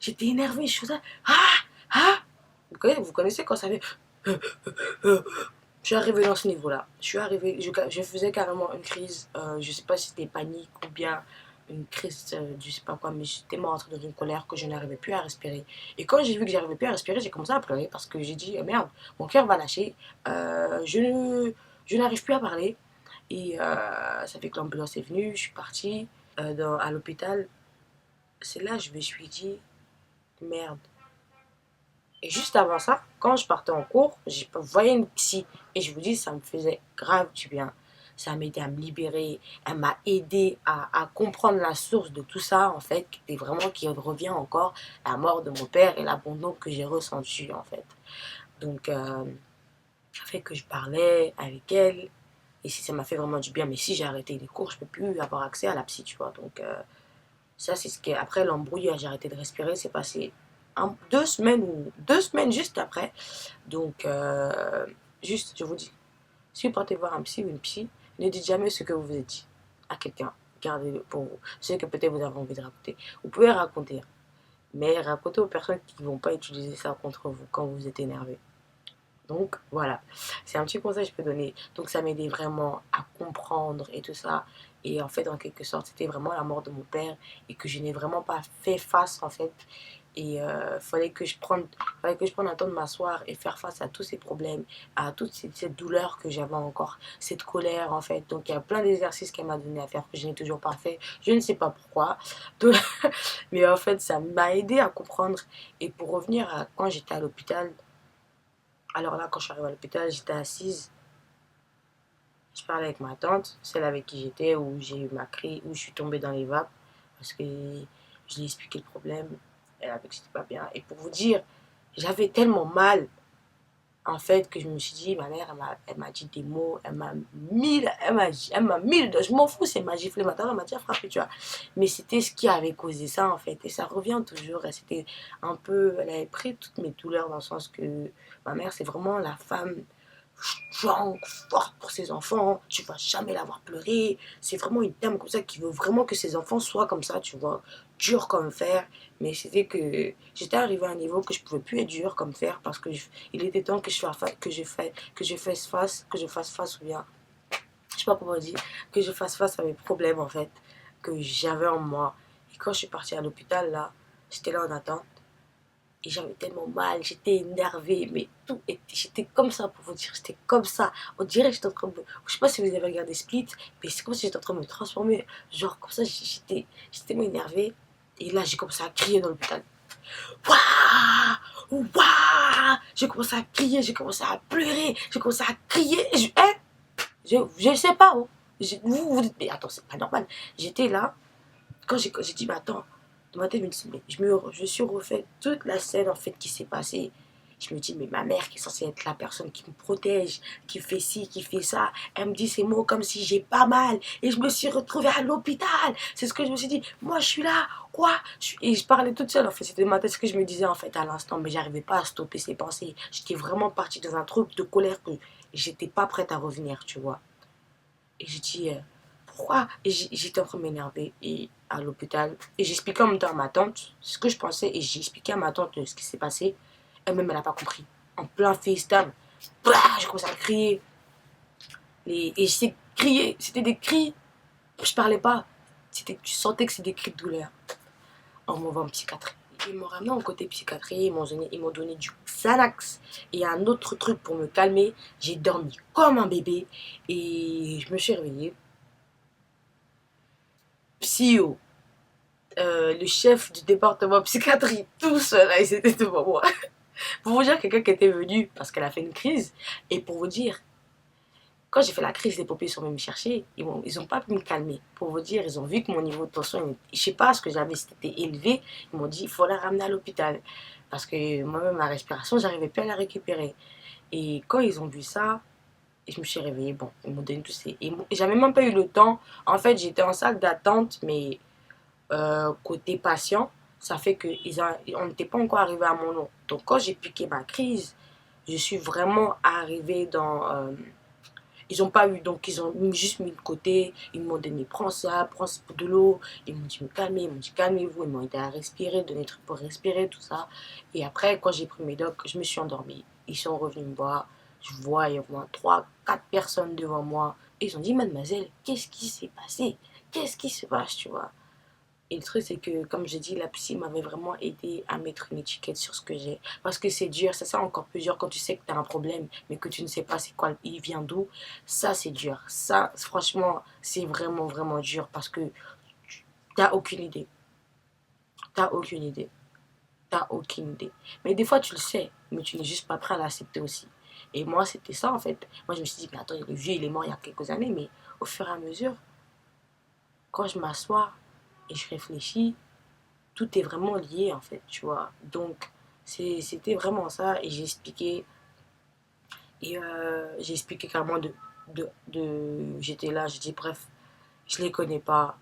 J'étais énervée. Je faisais ah, ah. Vous connaissez quand ça fait... Je suis arrivé dans ce niveau-là. Je suis arrivé, je faisais carrément une crise. Je sais pas si c'était panique ou bien une crise, je sais pas quoi, mais j'étais rentrée dans une colère que je n'arrivais plus à respirer. Et quand j'ai vu que j'arrivais plus à respirer, j'ai commencé à pleurer parce que j'ai dit, merde, mon cœur va lâcher. Je n'arrive plus à parler. Et ça fait que l'ambulance est venue, je suis partie à l'hôpital. C'est là que je me suis dit, merde. Et juste avant ça, quand je partais en cours, je voyais une psy. Et je vous dis, ça me faisait grave du bien. Ça m'aidait à me libérer. Elle m'a aidé à comprendre la source de tout ça, en fait. Et vraiment qui revient encore à la mort de mon père et l'abandon que j'ai ressenti, en fait. Donc, ça fait que je parlais avec elle. Et si ça m'a fait vraiment du bien. Mais si j'ai arrêté les cours, je ne peux plus avoir accès à la psy, tu vois. Donc, ça, c'est ce qui est... Après l'embrouille, j'ai arrêté de respirer. C'est passé 2 semaines juste après. Donc, juste, je vous dis, si vous partez voir un psy ou une psy, ne dites jamais ce que vous vous êtes dit à quelqu'un. Gardez-le pour vous. Ce que peut-être vous avez envie de raconter. Vous pouvez raconter, mais racontez aux personnes qui ne vont pas utiliser ça contre vous quand vous êtes énervé. Donc voilà, c'est un petit conseil que je peux donner. Donc ça m'aidait vraiment à comprendre et tout ça. Et en fait, en quelque sorte, c'était vraiment la mort de mon père et que je n'ai vraiment pas fait face en fait. Et fallait que je prenne un temps de m'asseoir et faire face à tous ces problèmes, à toute cette douleur que j'avais encore, cette colère en fait. Donc il y a plein d'exercices qu'elle m'a donné à faire que je n'ai toujours pas fait. Je ne sais pas pourquoi. Donc, mais en fait, ça m'a aidé à comprendre. Et pour revenir à quand j'étais à l'hôpital, alors là, quand je suis arrivée à l'hôpital, j'étais assise. Je parlais avec ma tante, celle avec qui j'étais, où j'ai eu ma crise, où je suis tombée dans les vapes. Parce que je lui ai expliqué le problème. Elle a vu que c'était pas bien. Et pour vous dire, j'avais tellement mal, en fait, que je me suis dit, ma mère, elle m'a dit des mots, elle m'a mis, je m'en fous, c'est elle m'a giflé, ma tante, elle m'a dit, frappé, tu vois. Mais c'était ce qui avait causé ça, en fait. Et ça revient toujours. Et c'était un peu, elle avait pris toutes mes douleurs dans le sens que ma mère, c'est vraiment la femme strong, forte pour ses enfants. Tu vas jamais la voir pleurer. C'est vraiment une dame comme ça qui veut vraiment que ses enfants soient comme ça, tu vois, dur comme fer. Mais c'était que j'étais arrivée à un niveau que je pouvais plus être dur comme fer parce que il était temps que je fasse face ou bien, je sais pas comment dire, que je fasse face à mes problèmes en fait que j'avais en moi. Et quand je suis partie à l'hôpital là, j'étais là en attente. Et j'avais tellement mal, j'étais énervée, mais tout était, j'étais comme ça pour vous dire, j'étais comme ça. On dirait que j'étais en train de, je sais pas si vous avez regardé Split, mais c'est comme si j'étais en train de me transformer. Genre comme ça, j'étais tellement énervée. Et là, j'ai commencé à crier dans l'hôpital. Waouh, waouh, j'ai commencé à crier, j'ai commencé à pleurer, j'ai commencé à crier. Je sais pas, oh. Vous dites, mais attends, c'est pas normal. J'étais là, quand j'ai dit, mais attends, dans ma tête, je me suis refait toute la scène en fait qui s'est passée. Je me dis, mais ma mère qui est censée être la personne qui me protège, qui fait ci, qui fait ça, elle me dit ces mots comme si j'ai pas mal. Et je me suis retrouvée à l'hôpital. C'est ce que je me suis dit. Moi, je suis là. Quoi? Et je parlais toute seule en fait. C'était ma tête ce que je me disais en fait à l'instant. Mais j'arrivais pas à stopper ces pensées. J'étais vraiment partie dans un truc de colère que j'étais pas prête à revenir, tu vois. Et je dis, pourquoi? Et j'étais en train de m'énerver et à l'hôpital. Et j'expliquais en même temps à ma tante ce que je pensais. Et j'ai expliqué à ma tante ce qui s'est passé. Elle-même, elle n'a pas compris. En plein FaceTime, j'ai commencé à crier. Et j'ai crié. C'était des cris. Je parlais pas. Tu sentais que c'était des cris de douleur. On m'envoie en psychiatrie. Ils m'ont ramené en côté psychiatrie. Ils m'ont donné du Xanax et un autre truc pour me calmer. J'ai dormi comme un bébé. Et je me suis réveillée. Psyo. Le chef du département psychiatrie, tout seul, là, ils étaient devant moi. Pour vous dire, quelqu'un qui était venu parce qu'elle a fait une crise. Et pour vous dire, quand j'ai fait la crise, les pompiers sont venus me chercher. Ils ont pas pu me calmer. Pour vous dire, ils ont vu que mon niveau de tension, je sais pas ce que j'avais, c'était élevé. Ils m'ont dit, il faut la ramener à l'hôpital. Parce que moi-même, ma respiration, j'arrivais pas à la récupérer. Et quand ils ont vu ça, et je me suis réveillée. Bon, ils m'ont donné tout ces. Et j'avais même pas eu le temps. En fait, j'étais en salle d'attente, mais côté patient, ça fait qu'on n'était pas encore arrivé à mon nom. Donc quand j'ai piqué ma crise, je suis vraiment arrivée dans Ils n'ont pas eu, donc ils ont juste mis de côté. Ils m'ont donné, prends de l'eau. Ils m'ont dit, me calmer, ils m'ont dit, calmez-vous. Ils m'ont aidé à respirer, donné des trucs pour respirer, tout ça. Et après, quand j'ai pris mes docs, je me suis endormie. Ils sont revenus me voir. Je vois, il y a au moins 3, 4 personnes devant moi. Et ils ont dit, mademoiselle, qu'est-ce qui s'est passé? Qu'est-ce qui se passe, tu vois? Et le truc, c'est que, comme j'ai dit, la psy m'avait vraiment aidé à mettre une étiquette sur ce que j'ai. Parce que c'est dur, ça encore plus dur quand tu sais que tu as un problème, mais que tu ne sais pas c'est quoi, il vient d'où. Ça, c'est dur. Ça, franchement, c'est vraiment, vraiment dur parce que t'as aucune idée. T'as aucune idée. T'as aucune idée. Mais des fois, tu le sais, mais tu n'es juste pas prêt à l'accepter aussi. Et moi, c'était ça, en fait. Moi, je me suis dit, mais attends, le vieux, il est mort il y a quelques années, mais au fur et à mesure, quand je m'assois et je réfléchis, tout est vraiment lié en fait, tu vois. Donc, c'était vraiment ça. Et j'ai expliqué carrément j'étais là, j'ai dit, bref, je les connais pas.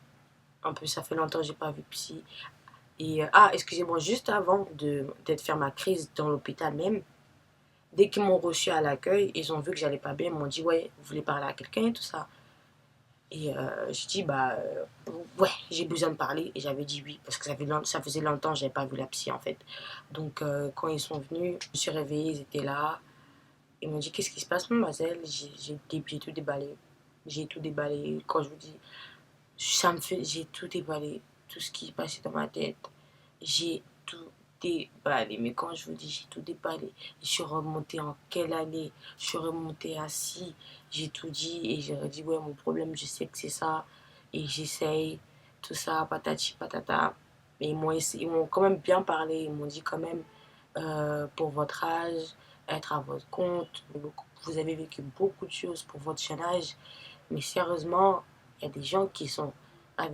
Un peu, ça fait longtemps que j'ai pas vu psy. Et, excusez-moi, juste avant d'être faire ma crise dans l'hôpital même, dès qu'ils m'ont reçu à l'accueil, ils ont vu que j'allais pas bien, ils m'ont dit, ouais, vous voulez parler à quelqu'un et tout ça. Et je dis, bah, ouais, j'ai besoin de parler. Et j'avais dit oui, parce que ça faisait longtemps que j'avais pas vu la psy, en fait. Donc, quand ils sont venus, je me suis réveillée, ils étaient là. Ils m'ont dit, qu'est-ce qui se passe, mademoiselle? J'ai tout déballé. J'ai tout déballé. Quand je vous dis, j'ai tout déballé. Tout ce qui passait dans ma tête. J'ai tout déballé. Mais quand je vous dis j'ai tout déballé, je suis remontée en quelle année? Je suis remontée à si. J'ai tout dit et j'aurais dit ouais, mon problème, je sais que c'est ça. Et j'essaye, tout ça, patati patata. Mais ils m'ont quand même bien parlé. Ils m'ont dit quand même, pour votre âge, être à votre compte. Vous avez vécu beaucoup de choses pour votre jeune âge. Mais sérieusement, il y a des gens qui sont.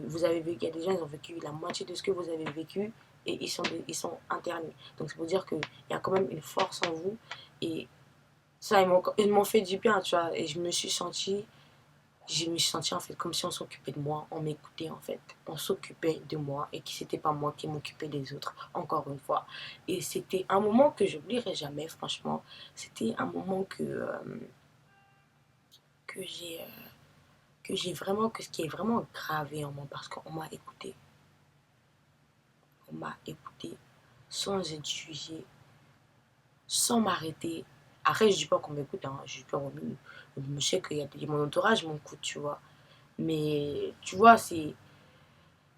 Vous avez vécu, il y a des gens qui ont vécu la moitié de ce que vous avez vécu et ils sont internés. Donc c'est pour dire qu'il y a quand même une force en vous. Et ça, ils m'ont fait du bien, tu vois. Et je me suis sentie en fait comme si on s'occupait de moi, on m'écoutait en fait. On s'occupait de moi et que c'était pas moi qui m'occupais des autres, encore une fois. Et c'était un moment que j'oublierai jamais, franchement. C'était un moment que j'ai. Qui est vraiment gravé en moi parce qu'on m'a écouté. On m'a écouté sans être jugé, sans m'arrêter. Après, je dis pas qu'on m'écoute, hein. Je sais qu'il y a mon entourage m'écoute, tu vois. Mais, tu vois,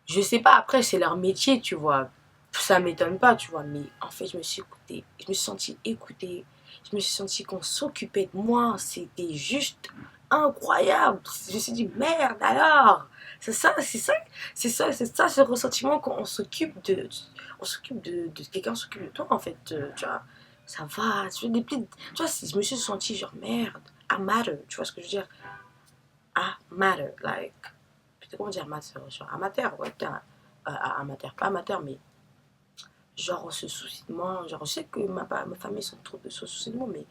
je sais pas, après, c'est leur métier, tu vois. Ça m'étonne pas, tu vois. Mais en fait, je me suis écoutée. Je me suis sentie écoutée. Je me suis sentie qu'on s'occupait de moi. C'était juste incroyable. Je me suis dit, merde alors. C'est ça, c'est ça, c'est ça ce ressentiment qu'on s'occupe on s'occupe de quelqu'un s'occupe de toi en fait, tu vois. Ça va, tu vois, je me suis sentie genre merde, I matter, tu vois ce que je veux dire? I matter, like, putain, comment dire amateur, genre amateur, ouais, putain, amateur, pas amateur, mais genre on se soucie de moi, genre je sais que ma famille sont trop de se soucier de moi, mais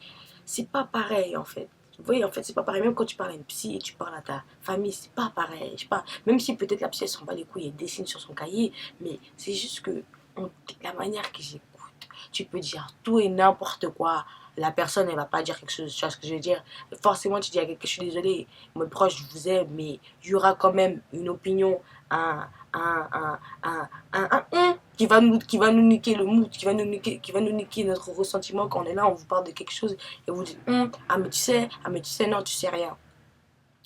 c'est pas pareil en fait. Vous voyez, en fait, c'est pas pareil. Même quand tu parles à une psy et tu parles à ta famille, c'est pas pareil. Je sais pas, même si peut-être la psy elle s'en bat les couilles et dessine sur son cahier, mais c'est juste que la manière que j'écoute, tu peux dire tout et n'importe quoi. La personne, elle va pas dire quelque chose, tu vois ce que je veux dire? Forcément, tu dis à quelqu'un, je suis désolée, mon proche, je vous aime, mais il y aura quand même une opinion, un, un, qui va nous niquer le mood, qui va nous niquer notre ressentiment quand on est là, on vous parle de quelque chose et vous dites, ah mais tu sais, non, tu sais rien.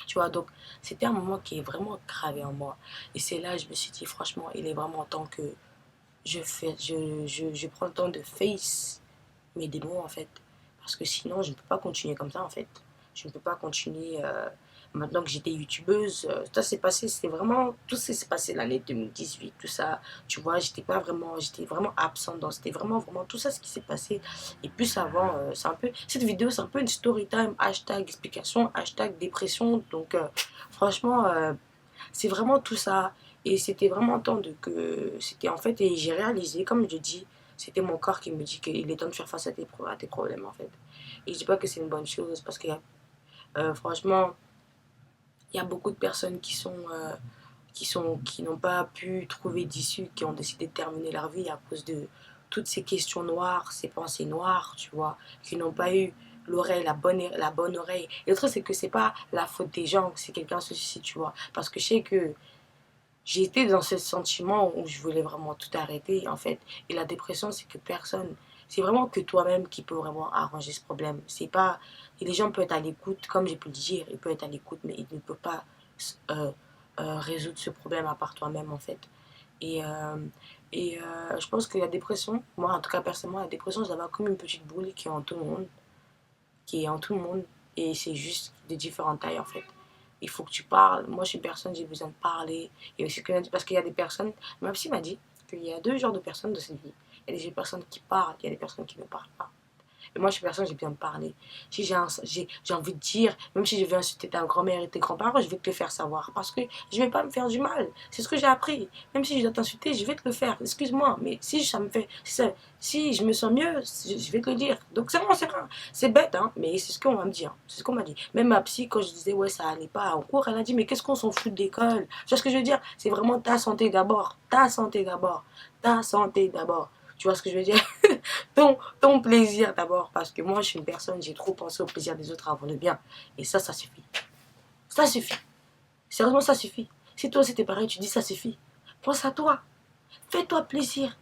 Tu vois, donc c'était un moment qui est vraiment gravé en moi. Et c'est là, je me suis dit, franchement, il est vraiment temps que je prends le temps de face mes démons en fait. Parce que sinon, je ne peux pas continuer comme ça en fait. Je ne peux pas continuer. Maintenant que j'étais youtubeuse, ça s'est passé, c'était vraiment. Tout ça s'est passé l'année 2018, tout ça. Tu vois, j'étais vraiment absente dans. C'était vraiment, vraiment tout ça ce qui s'est passé. Et plus avant, c'est un peu. Cette vidéo, c'est un peu une story time, hashtag explication, hashtag dépression. Donc, franchement, c'est vraiment tout ça. Et c'était vraiment temps de que. C'était en fait. Et j'ai réalisé, comme je dis, c'était mon corps qui me dit qu'il est temps de faire face à tes problèmes en fait. Et je dis pas que c'est une bonne chose parce que franchement, il y a beaucoup de personnes qui n'ont pas pu trouver d'issue, qui ont décidé de terminer leur vie à cause de toutes ces questions noires, ces pensées noires, tu vois, qui n'ont pas eu l'oreille, la bonne oreille. Et le truc, c'est que c'est pas la faute des gens si quelqu'un se suicide, tu vois. Parce que je sais que j'ai été dans ce sentiment où je voulais vraiment tout arrêter, en fait. Et la dépression, c'est que personne, c'est vraiment que toi-même qui peut vraiment arranger ce problème. C'est pas, et les gens peuvent être à l'écoute, comme j'ai pu le dire, ils peuvent être à l'écoute, mais ils ne peuvent pas euh, résoudre ce problème à part toi-même, en fait. Et, euh, je pense que la dépression, moi en tout cas personnellement, la dépression, je la vois comme une petite boule qui est en tout le monde, qui est en tout le monde, et c'est juste de différentes tailles en fait. Il faut que tu parles. Moi, je suis une personne, j'ai besoin de parler. Et aussi, parce qu'il y a des personnes, ma psy m'a dit qu'il y a deux genres de personnes dans cette vie. Il y a des personnes qui parlent, il y a des personnes qui ne parlent pas. Et moi, je suis personne, j'ai bien parler. Si j'ai envie de dire, même si je veux insulter ta grand-mère et tes grands-parents, je vais te le faire savoir. Parce que je ne vais pas me faire du mal. C'est ce que j'ai appris. Même si je dois t'insulter, je vais te le faire. Excuse-moi, mais si ça me fait. Si je me sens mieux, je vais te le dire. Donc c'est bon, c'est vrai. C'est bête, hein, mais c'est ce qu'on va me dire. C'est ce qu'on m'a dit. Même ma psy, quand je disais, ouais, ça allait pas en cours, elle a dit, mais qu'est-ce qu'on s'en fout de l'école? Tu vois ce que je veux dire? C'est vraiment ta santé d'abord. Ta santé d'abord. Ta santé d'abord. Tu vois ce que je veux dire? Ton plaisir d'abord. Parce que moi, je suis une personne, j'ai trop pensé au plaisir des autres avant le bien. Et ça suffit. Ça suffit. Sérieusement, ça suffit. Si toi, c'était pareil, tu dis ça suffit. Pense à toi. Fais-toi plaisir.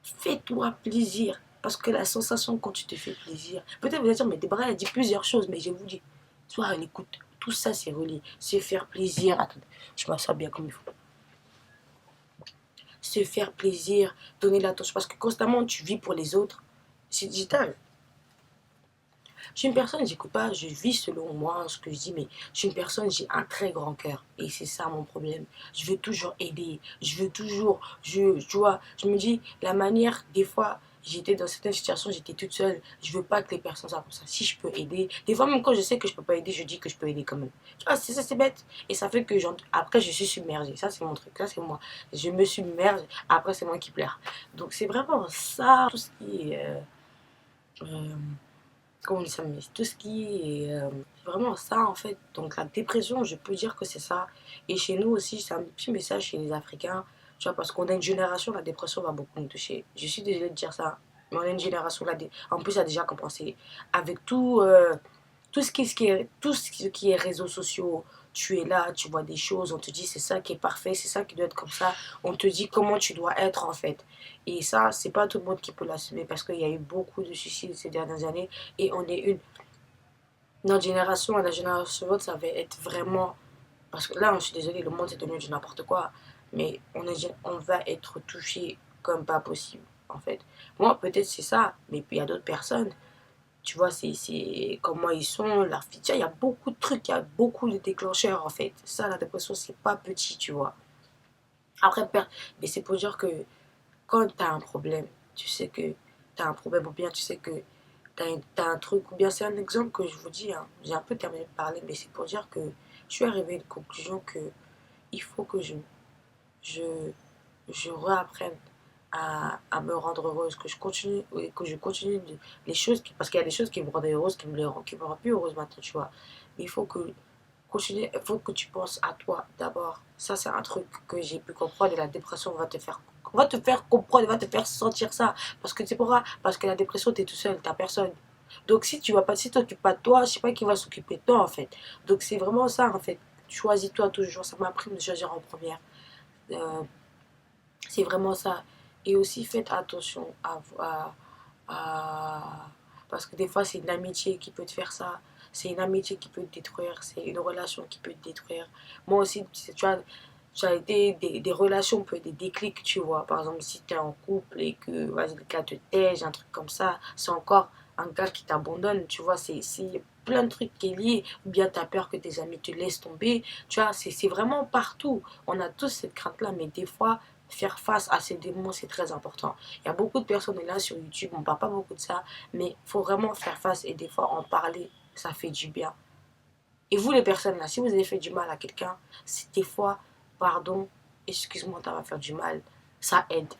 Fais-toi plaisir. Parce que la sensation quand tu te fais plaisir. Peut-être vous allez dire, mais Déborah, elle dit plusieurs choses, mais je vous dis, sois à l'écoute. Tout ça, c'est relié. C'est faire plaisir. Attends, je m'assois bien comme il faut. Se faire plaisir, donner l'attention. Parce que constamment, tu vis pour les autres. C'est digital. Je suis une personne, j'écoute pas, je vis selon moi ce que je dis, mais je suis une personne, j'ai un très grand cœur. Et c'est ça mon problème. Je veux toujours aider. Je veux toujours, tu vois, je me dis, la manière, des fois, j'étais dans certaines situations, j'étais toute seule. Je veux pas que les personnes soient comme ça. Si je peux aider, des fois, même quand je sais que je peux pas aider, je dis que je peux aider quand même. Tu vois, c'est ça, c'est bête. Et ça fait que, après, je suis submergée. Ça, c'est mon truc. Ça, c'est moi. Je me submerge. Après, c'est moi qui pleure. Donc, c'est vraiment ça, tout ce qui est. Euh, comment on dit ça, mais tout ce qui est vraiment ça en fait. Donc la dépression, je peux dire que c'est ça. Et chez nous aussi, c'est un petit message chez les Africains, tu vois, parce qu'on a une génération, la dépression va beaucoup nous toucher. Je suis désolée de dire ça, mais on a une génération, en plus, ça a déjà commencé. Avec tout ce qui est réseaux sociaux, tu es là, tu vois des choses, on te dit c'est ça qui est parfait, c'est ça qui doit être comme ça, on te dit comment tu dois être en fait. Et ça, c'est pas tout le monde qui peut l'assumer parce qu'il y a eu beaucoup de suicides ces dernières années et on est notre génération et la génération suivante, ça va être vraiment, parce que là, je suis désolée, le monde est devenu du n'importe quoi, mais on va être touché comme pas possible en fait. Moi, peut-être c'est ça, mais puis il y a d'autres personnes. Tu vois, c'est comment ils sont, leur futur. Il y a beaucoup de trucs, il y a beaucoup de déclencheurs en fait. Ça, la dépression, c'est pas petit, tu vois. Après, mais c'est pour dire que quand tu as un problème, tu sais que tu as un problème ou bien tu sais que tu as un truc, ou bien c'est un exemple que je vous dis, hein. J'ai un peu terminé de parler, mais c'est pour dire que je suis arrivée à une conclusion que il faut que je, je réapprenne à me rendre heureuse, que je continue les choses, parce qu'il y a des choses qui me rendaient heureuse, qui me rendent plus heureuse maintenant, tu vois. Mais il faut que tu penses à toi d'abord. Ça, c'est un truc que j'ai pu comprendre et la dépression va te faire comprendre, va te faire sentir ça. Parce que c'est pourquoi, parce que la dépression, t'es tout seul, t'as personne. Donc si tu vas pas, si t'occupes pas de toi, je sais pas qui va s'occuper de toi en fait. Donc c'est vraiment ça en fait. Choisis-toi toujours. Ça m'a appris de choisir en première. Euh, c'est vraiment ça. Et aussi, faites attention à- parce que des fois, c'est une amitié qui peut te faire ça. C'est une amitié qui peut te détruire. C'est une relation qui peut te détruire. Moi aussi, tu as été des relations, peut être des déclics, tu vois. Par exemple, si tu es en couple et que vas-y, le gars te tège, un truc comme ça, c'est encore un gars qui t'abandonne, tu vois. C'est plein de trucs qui est lié. Ou bien tu as peur que tes amis te laissent tomber. Tu vois, c'est vraiment partout. On a tous cette crainte-là, mais des fois, faire face à ces démons, c'est très important. Il y a beaucoup de personnes là sur YouTube, on ne parle pas beaucoup de ça, mais il faut vraiment faire face et des fois en parler, ça fait du bien. Et vous les personnes là, si vous avez fait du mal à quelqu'un, c'est des fois, pardon, excuse-moi, ça va faire du mal, ça aide.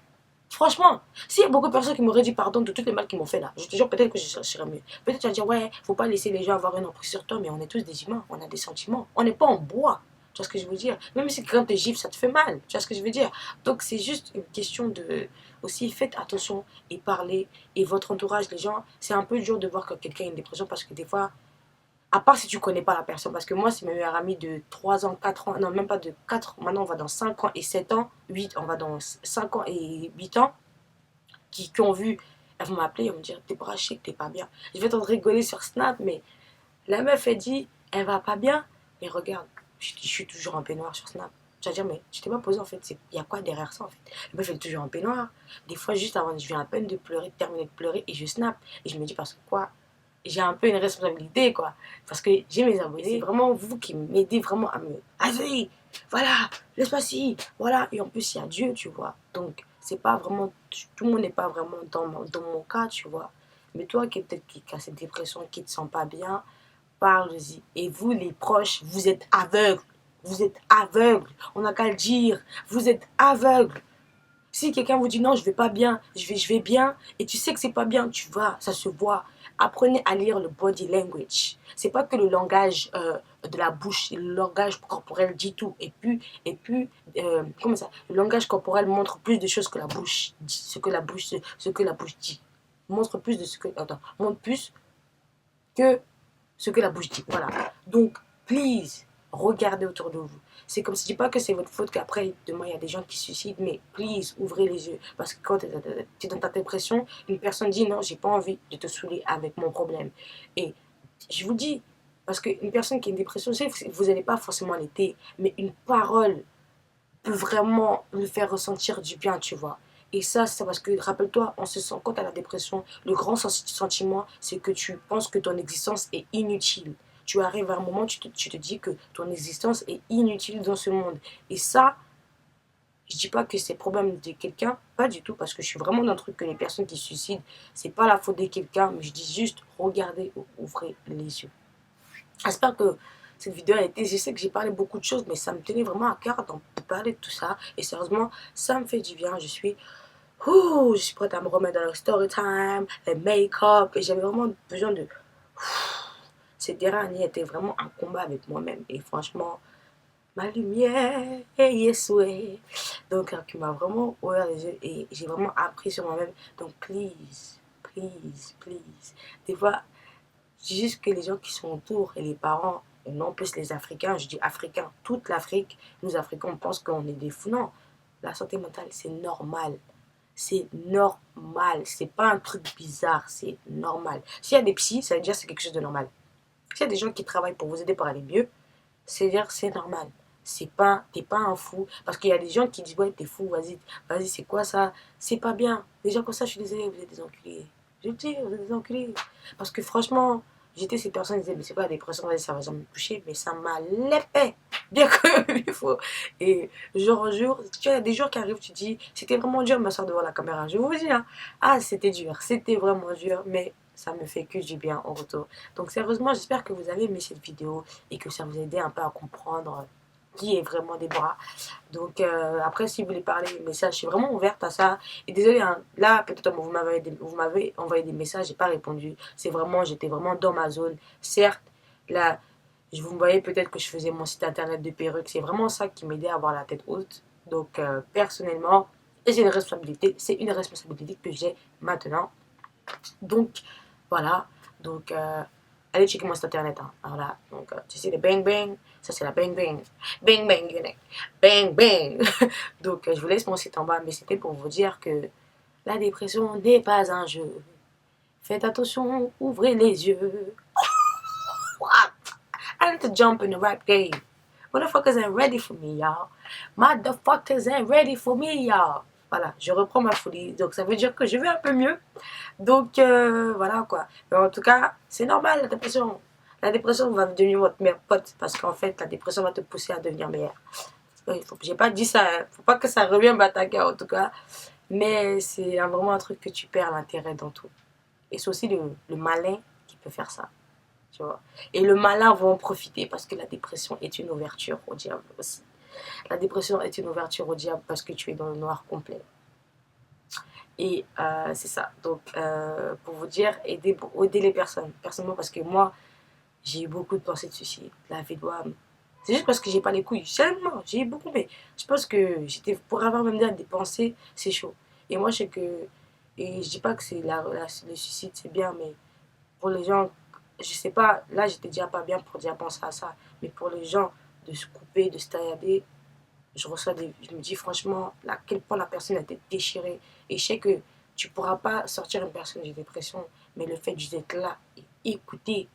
Franchement, s'il y a beaucoup de personnes qui m'auraient dit pardon de tous les mal qu'ils m'ont fait là, je te jure, peut-être que je serais mieux. Peut-être tu vas dire, ouais, faut pas laisser les gens avoir une emprise sur toi, mais on est tous des humains, on a des sentiments. On n'est pas en bois. Tu vois ce que je veux dire? Même si quand t'es gifle, ça te fait mal. Tu vois ce que je veux dire? Donc c'est juste une question de... Aussi, faites attention et parlez. Et votre entourage, les gens, c'est un peu dur de voir que quelqu'un a une dépression parce que des fois, à part si tu connais pas la personne, parce que moi, c'est ma meilleure amie de 3 ans, 4 ans, non, même pas de 4, maintenant on va dans 5 ans et 7 ans, 8, on va dans 5 ans et 8 ans, qui ont vu, elles vont m'appeler, elles vont me dire, t'es pas que t'es pas bien. Je vais t'entendre rigoler sur Snap, mais la meuf, elle dit, elle va pas bien, mais regarde, je suis toujours en peignoir sur Snap. Tu vas dire, mais je t'ai pas posé en fait, il y a quoi derrière ça en fait? La meuf, elle est toujours en peignoir. Des fois, juste avant, je viens à peine de pleurer, de terminer de pleurer, et je snap. Et je me dis, parce que quoi? J'ai un peu une responsabilité, quoi. Parce que j'ai mes abonnés. C'est vraiment vous qui m'aidez vraiment à me. Vas-y, voilà, laisse-moi ci, voilà. Et en plus, il y a Dieu, tu vois. Donc, c'est pas vraiment. Tout le monde n'est pas vraiment dans mon cas, tu vois. Mais toi qui peut-être qui a cette dépression, qui te sent pas bien, parle-y. Et vous, les proches, vous êtes aveugles. Vous êtes aveugles. On n'a qu'à le dire. Vous êtes aveugles. Si quelqu'un vous dit non, je vais pas bien, je vais bien, et tu sais que c'est pas bien, tu vas, ça se voit. Apprenez à lire le body language. C'est pas que le langage de la bouche, le langage corporel dit tout. Comment ça? Le langage corporel montre plus de choses que la bouche dit, ce que la bouche dit. Montre plus de ce que, attends, montre plus que ce que la bouche dit. Voilà. Donc, please, regardez autour de vous. C'est comme si je dis pas que c'est votre faute qu'après, demain, il y a des gens qui se suicident, mais please, ouvrez les yeux. Parce que quand tu es dans ta dépression, une personne dit non, j'ai pas envie de te saouler avec mon problème. Et je vous dis, parce qu'une personne qui a une dépression, vous n'allez pas forcément l'été, mais une parole peut vraiment lui faire ressentir du bien, tu vois. Et ça, c'est parce que, rappelle-toi, on se sent, quand tu as la dépression, le grand sentiment, c'est que tu penses que ton existence est inutile. Tu arrives à un moment, tu te dis que ton existence est inutile dans ce monde. Et ça, je dis pas que c'est le problème de quelqu'un, pas du tout, parce que je suis vraiment dans le truc que les personnes qui se suicident, c'est pas la faute de quelqu'un, mais je dis juste, regardez, ouvrez les yeux. J'espère que cette vidéo a été... Je sais que j'ai parlé beaucoup de choses, mais ça me tenait vraiment à cœur d'en parler de tout ça. Et sérieusement, ça me fait du bien. Je suis prête à me remettre dans le story time, le make-up. Et j'avais vraiment besoin de... Ces dernières années étaient vraiment un combat avec moi-même. Et franchement, ma lumière, yes, ouais. Donc, qui m'a vraiment ouvert les yeux. Et j'ai vraiment appris sur moi-même. Donc, please, please, please. Des fois, c'est juste que les gens qui sont autour et les parents, et non plus les Africains, je dis Africains, toute l'Afrique, nous Africains, on pense qu'on est des fous. Non, la santé mentale, c'est normal. C'est normal. C'est pas un truc bizarre, c'est normal. S'il y a des psys, ça veut dire que c'est quelque chose de normal. S'il y a des gens qui travaillent pour vous aider pour aller mieux, c'est-à-dire c'est normal. T'es pas un fou. Parce qu'il y a des gens qui disent, ouais, t'es fou, vas-y, c'est quoi ça? C'est pas bien. Les gens comme ça, je suis désolée, vous êtes des enculés. Je le dis, vous êtes des enculés. Parce que franchement, j'étais ces personnes qui disaient, mais c'est quoi la dépression, ça va jamais me toucher, mais ça m'a l'épée. Bien que il faut. Et jour en jour, tu as des jours qui arrivent, tu dis, c'était vraiment dur de m'asseoir devant la caméra. Je vous dis, hein, ah, c'était dur, c'était vraiment dur, mais ça me fait que du bien en retour. Donc sérieusement, j'espère que vous avez aimé cette vidéo et que ça vous a aidé un peu à comprendre qui est vraiment Déborah. Donc après, si vous voulez parler des messages, je suis vraiment ouverte à ça. Et désolé, hein, là, peut-être vous m'avez envoyé des messages, j'ai pas répondu. C'est vraiment, j'étais vraiment dans ma zone. Certes, là, je vous voyez peut-être que je faisais mon site internet de perruque. C'est vraiment ça qui m'aidait à avoir la tête haute. Donc personnellement, c'est une responsabilité que j'ai maintenant. Donc voilà, donc allez checker mon site internet, hein. Voilà, donc tu sais les bang bang, ça c'est la bang bang, bang bang, bang bang. Donc je vous laisse mon site en bas, mais c'était pour vous dire que la dépression n'est pas un jeu. Faites attention, ouvrez les yeux. What? I need to jump in the rap game. Motherfuckers ain't ready for me, y'all. Motherfuckers ain't ready for me, y'all. Voilà, je reprends ma folie. Donc ça veut dire que je vais un peu mieux. Donc voilà quoi. Mais en tout cas, c'est normal la dépression. La dépression va devenir votre meilleure pote parce qu'en fait, la dépression va te pousser à devenir meilleur. J'ai pas dit ça, hein. Faut pas que ça revienne m'attaquer en tout cas. Mais c'est vraiment un truc que tu perds l'intérêt dans tout. Et c'est aussi le malin qui peut faire ça. Tu vois. Et le malin va en profiter parce que la dépression est une ouverture au diable aussi. La dépression est une ouverture au diable parce que tu es dans le noir complet. Et c'est ça. Donc, pour vous dire, aider les personnes. Personnellement, parce que moi, j'ai eu beaucoup de pensées de suicide. La vie doit C'est juste parce que j'ai pas les couilles. Seulement, j'ai beaucoup, mais je pense que j'étais pour avoir même des pensées, c'est chaud. Et moi, je sais que, et je dis pas que c'est le suicide, c'est bien, mais pour les gens, je sais pas, là, j'étais déjà pas bien pour déjà penser à ça, mais pour les gens, de se couper, de se tailler, je me dis franchement, à quel point la personne a été déchirée. Et je sais que tu pourras pas sortir une personne de dépression, mais le fait d'être là et écouter,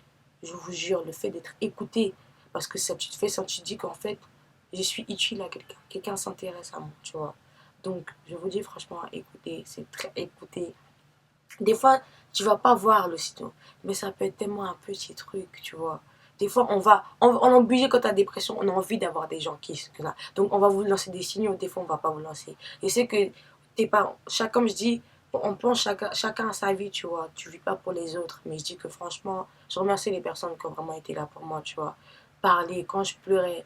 je vous jure, le fait d'être écouté, parce que ça, tu te fais sentir, tu te dis qu'en fait, je suis utile à quelqu'un, quelqu'un s'intéresse à moi, tu vois. Donc, je vous dis franchement, écoutez, c'est très écouter. Des fois, tu vas pas voir le sitôt, mais ça peut être tellement un petit truc, tu vois. Des fois, on est obligé quand tu as dépression, on a envie d'avoir des gens qui sont là. Donc, on va vous lancer des signaux, des fois, on va pas vous lancer. Et c'est que t'es pas, comme je dis, on pense chacun à sa vie, tu vois. Tu vis pas pour les autres, mais je dis que franchement, je remercie les personnes qui ont vraiment été là pour moi, tu vois. Parler, quand je pleurais,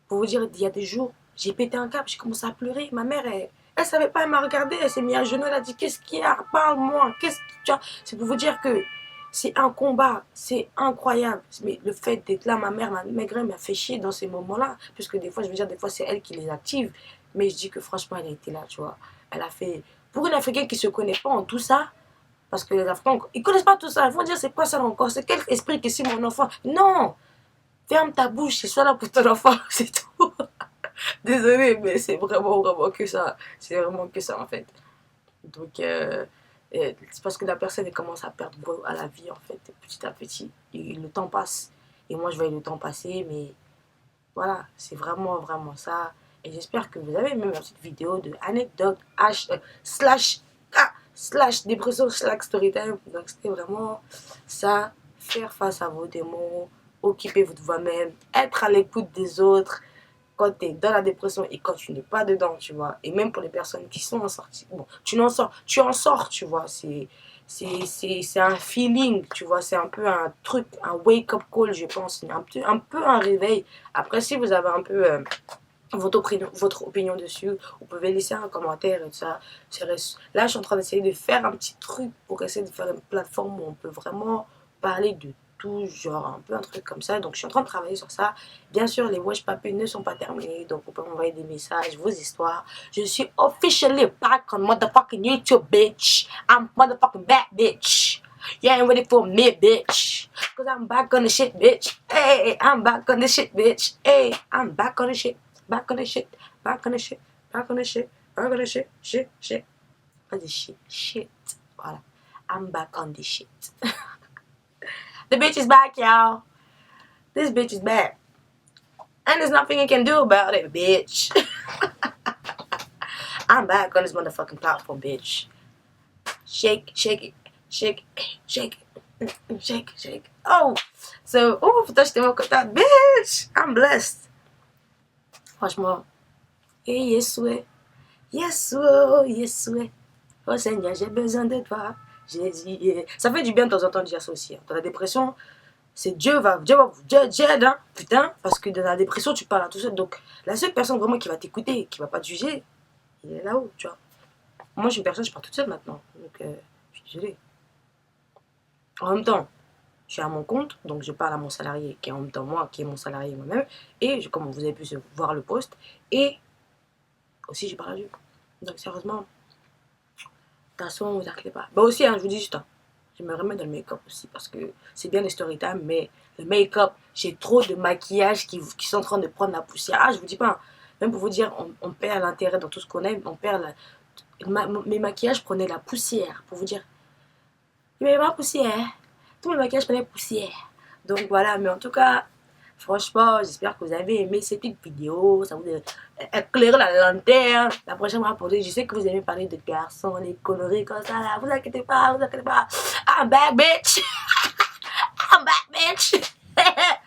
pour vous dire, il y a des jours, j'ai pété un câble, j'ai commencé à pleurer. Ma mère, elle savait pas, elle m'a regardé, elle s'est mise à genoux, elle a dit, qu'est-ce qu'il y a? Parle-moi, qu'est-ce que tu as? C'est pour vous dire que c'est un combat, c'est incroyable. Mais le fait d'être là, ma maigrée m'a fait chier dans ces moments-là. Puisque des fois, je veux dire, des fois, c'est elle qui les active. Mais je dis que franchement, elle a été là, tu vois. Elle a fait. Pour une Africaine qui se connaît pas en tout ça, parce que les Africains, ils connaissent pas tout ça. Ils vont dire, c'est quoi ça encore? C'est quel esprit que c'est mon enfant? Non! Ferme ta bouche, c'est ça là pour ton enfant, c'est tout. Désolée, mais c'est vraiment, vraiment que ça. C'est vraiment que ça, en fait. Donc, c'est parce que la personne elle commence à perdre goût à la vie, en fait, petit à petit. Et le temps passe. Et moi, je voyais le temps passer, mais voilà, c'est vraiment, vraiment ça. Et j'espère que vous avez aimé ma petite vidéo de anecdote slash dépression slash storytime. Donc, c'était vraiment ça. Faire face à vos démons, occupez-vous de vous-même, être à l'écoute des autres quand tu es dans la dépression et quand tu n'es pas dedans, tu vois. Et même pour les personnes qui sont en sortie, bon, tu en sors, tu vois. C'est un feeling, tu vois. C'est un peu un truc, un wake-up call, je pense. Un peu un réveil. Après, si vous avez un peu votre opinion dessus, vous pouvez laisser un commentaire et tout ça. Là, je suis en train d'essayer de faire un petit truc pour essayer de faire une plateforme où on peut vraiment parler de tout, genre un peu un truc comme ça. Donc, je suis en train de travailler sur ça. Bien sûr, les Wesh Papé ne sont pas terminés, donc vous pouvez m'envoyer des messages, vos histoires. Je suis officially back on motherfucking YouTube, bitch. I'm motherfucking back, bitch. You ain't ready for me, bitch. Cause I'm back on the shit, bitch. Hey, I'm back on the shit, bitch. Hey, I'm back on the shit. Back on the shit, back on the shit, back on the shit, back on the shit, shit. Pas the shit. Voilà. I'm back on the shit. The bitch is back, y'all. This bitch is back. And there's nothing you can do about it, bitch. I'm back on this motherfucking platform, bitch. Shake, shake it, shake, shake it, shake, shake. Oh, so, putain, j'étais mon contact, bitch. I'm blessed. Franchement. Et yes, ouais. Yes, oh, yes, ouais. Oh Seigneur, j'ai besoin de toi. Jésus, yeah. Ça fait du bien de temps en temps de dire ça aussi. Hein. Dans la dépression, c'est Dieu aide, hein, putain. Parce que dans la dépression, tu parles à tout seul. Donc, la seule personne vraiment qui va t'écouter, qui va pas te juger, il est là-haut, tu vois. Moi, je suis une personne, je parle toute seule maintenant. Donc, je suis désolée. En même temps, je suis à mon compte, donc je parle à mon salarié, qui est en même temps moi, qui est mon salarié moi-même. Et comme vous avez pu voir le post, et aussi, je parle à Dieu. Donc, sérieusement, de toute façon, vous inquiétez pas. Bah aussi, hein, je vous dis juste, hein, je me remets dans le make-up aussi parce que c'est bien les story time, mais le make-up, j'ai trop de maquillage qui sont en train de prendre la poussière. Ah, je vous dis pas, hein, même pour vous dire, on perd l'intérêt dans tout ce qu'on aime, on perd mes maquillages prenaient la poussière, pour vous dire. Mais pas poussière, tous mes maquillages prenaient poussière. Donc voilà, mais en tout cas, franchement, j'espère que vous avez aimé cette petite vidéo. Ça vous a éclairé la lanterne. La prochaine fois, je sais que vous aimez parler de garçons, les conneries comme ça. Là. Vous inquiétez pas, vous inquiétez pas. I'm back, bitch. I'm back, bitch.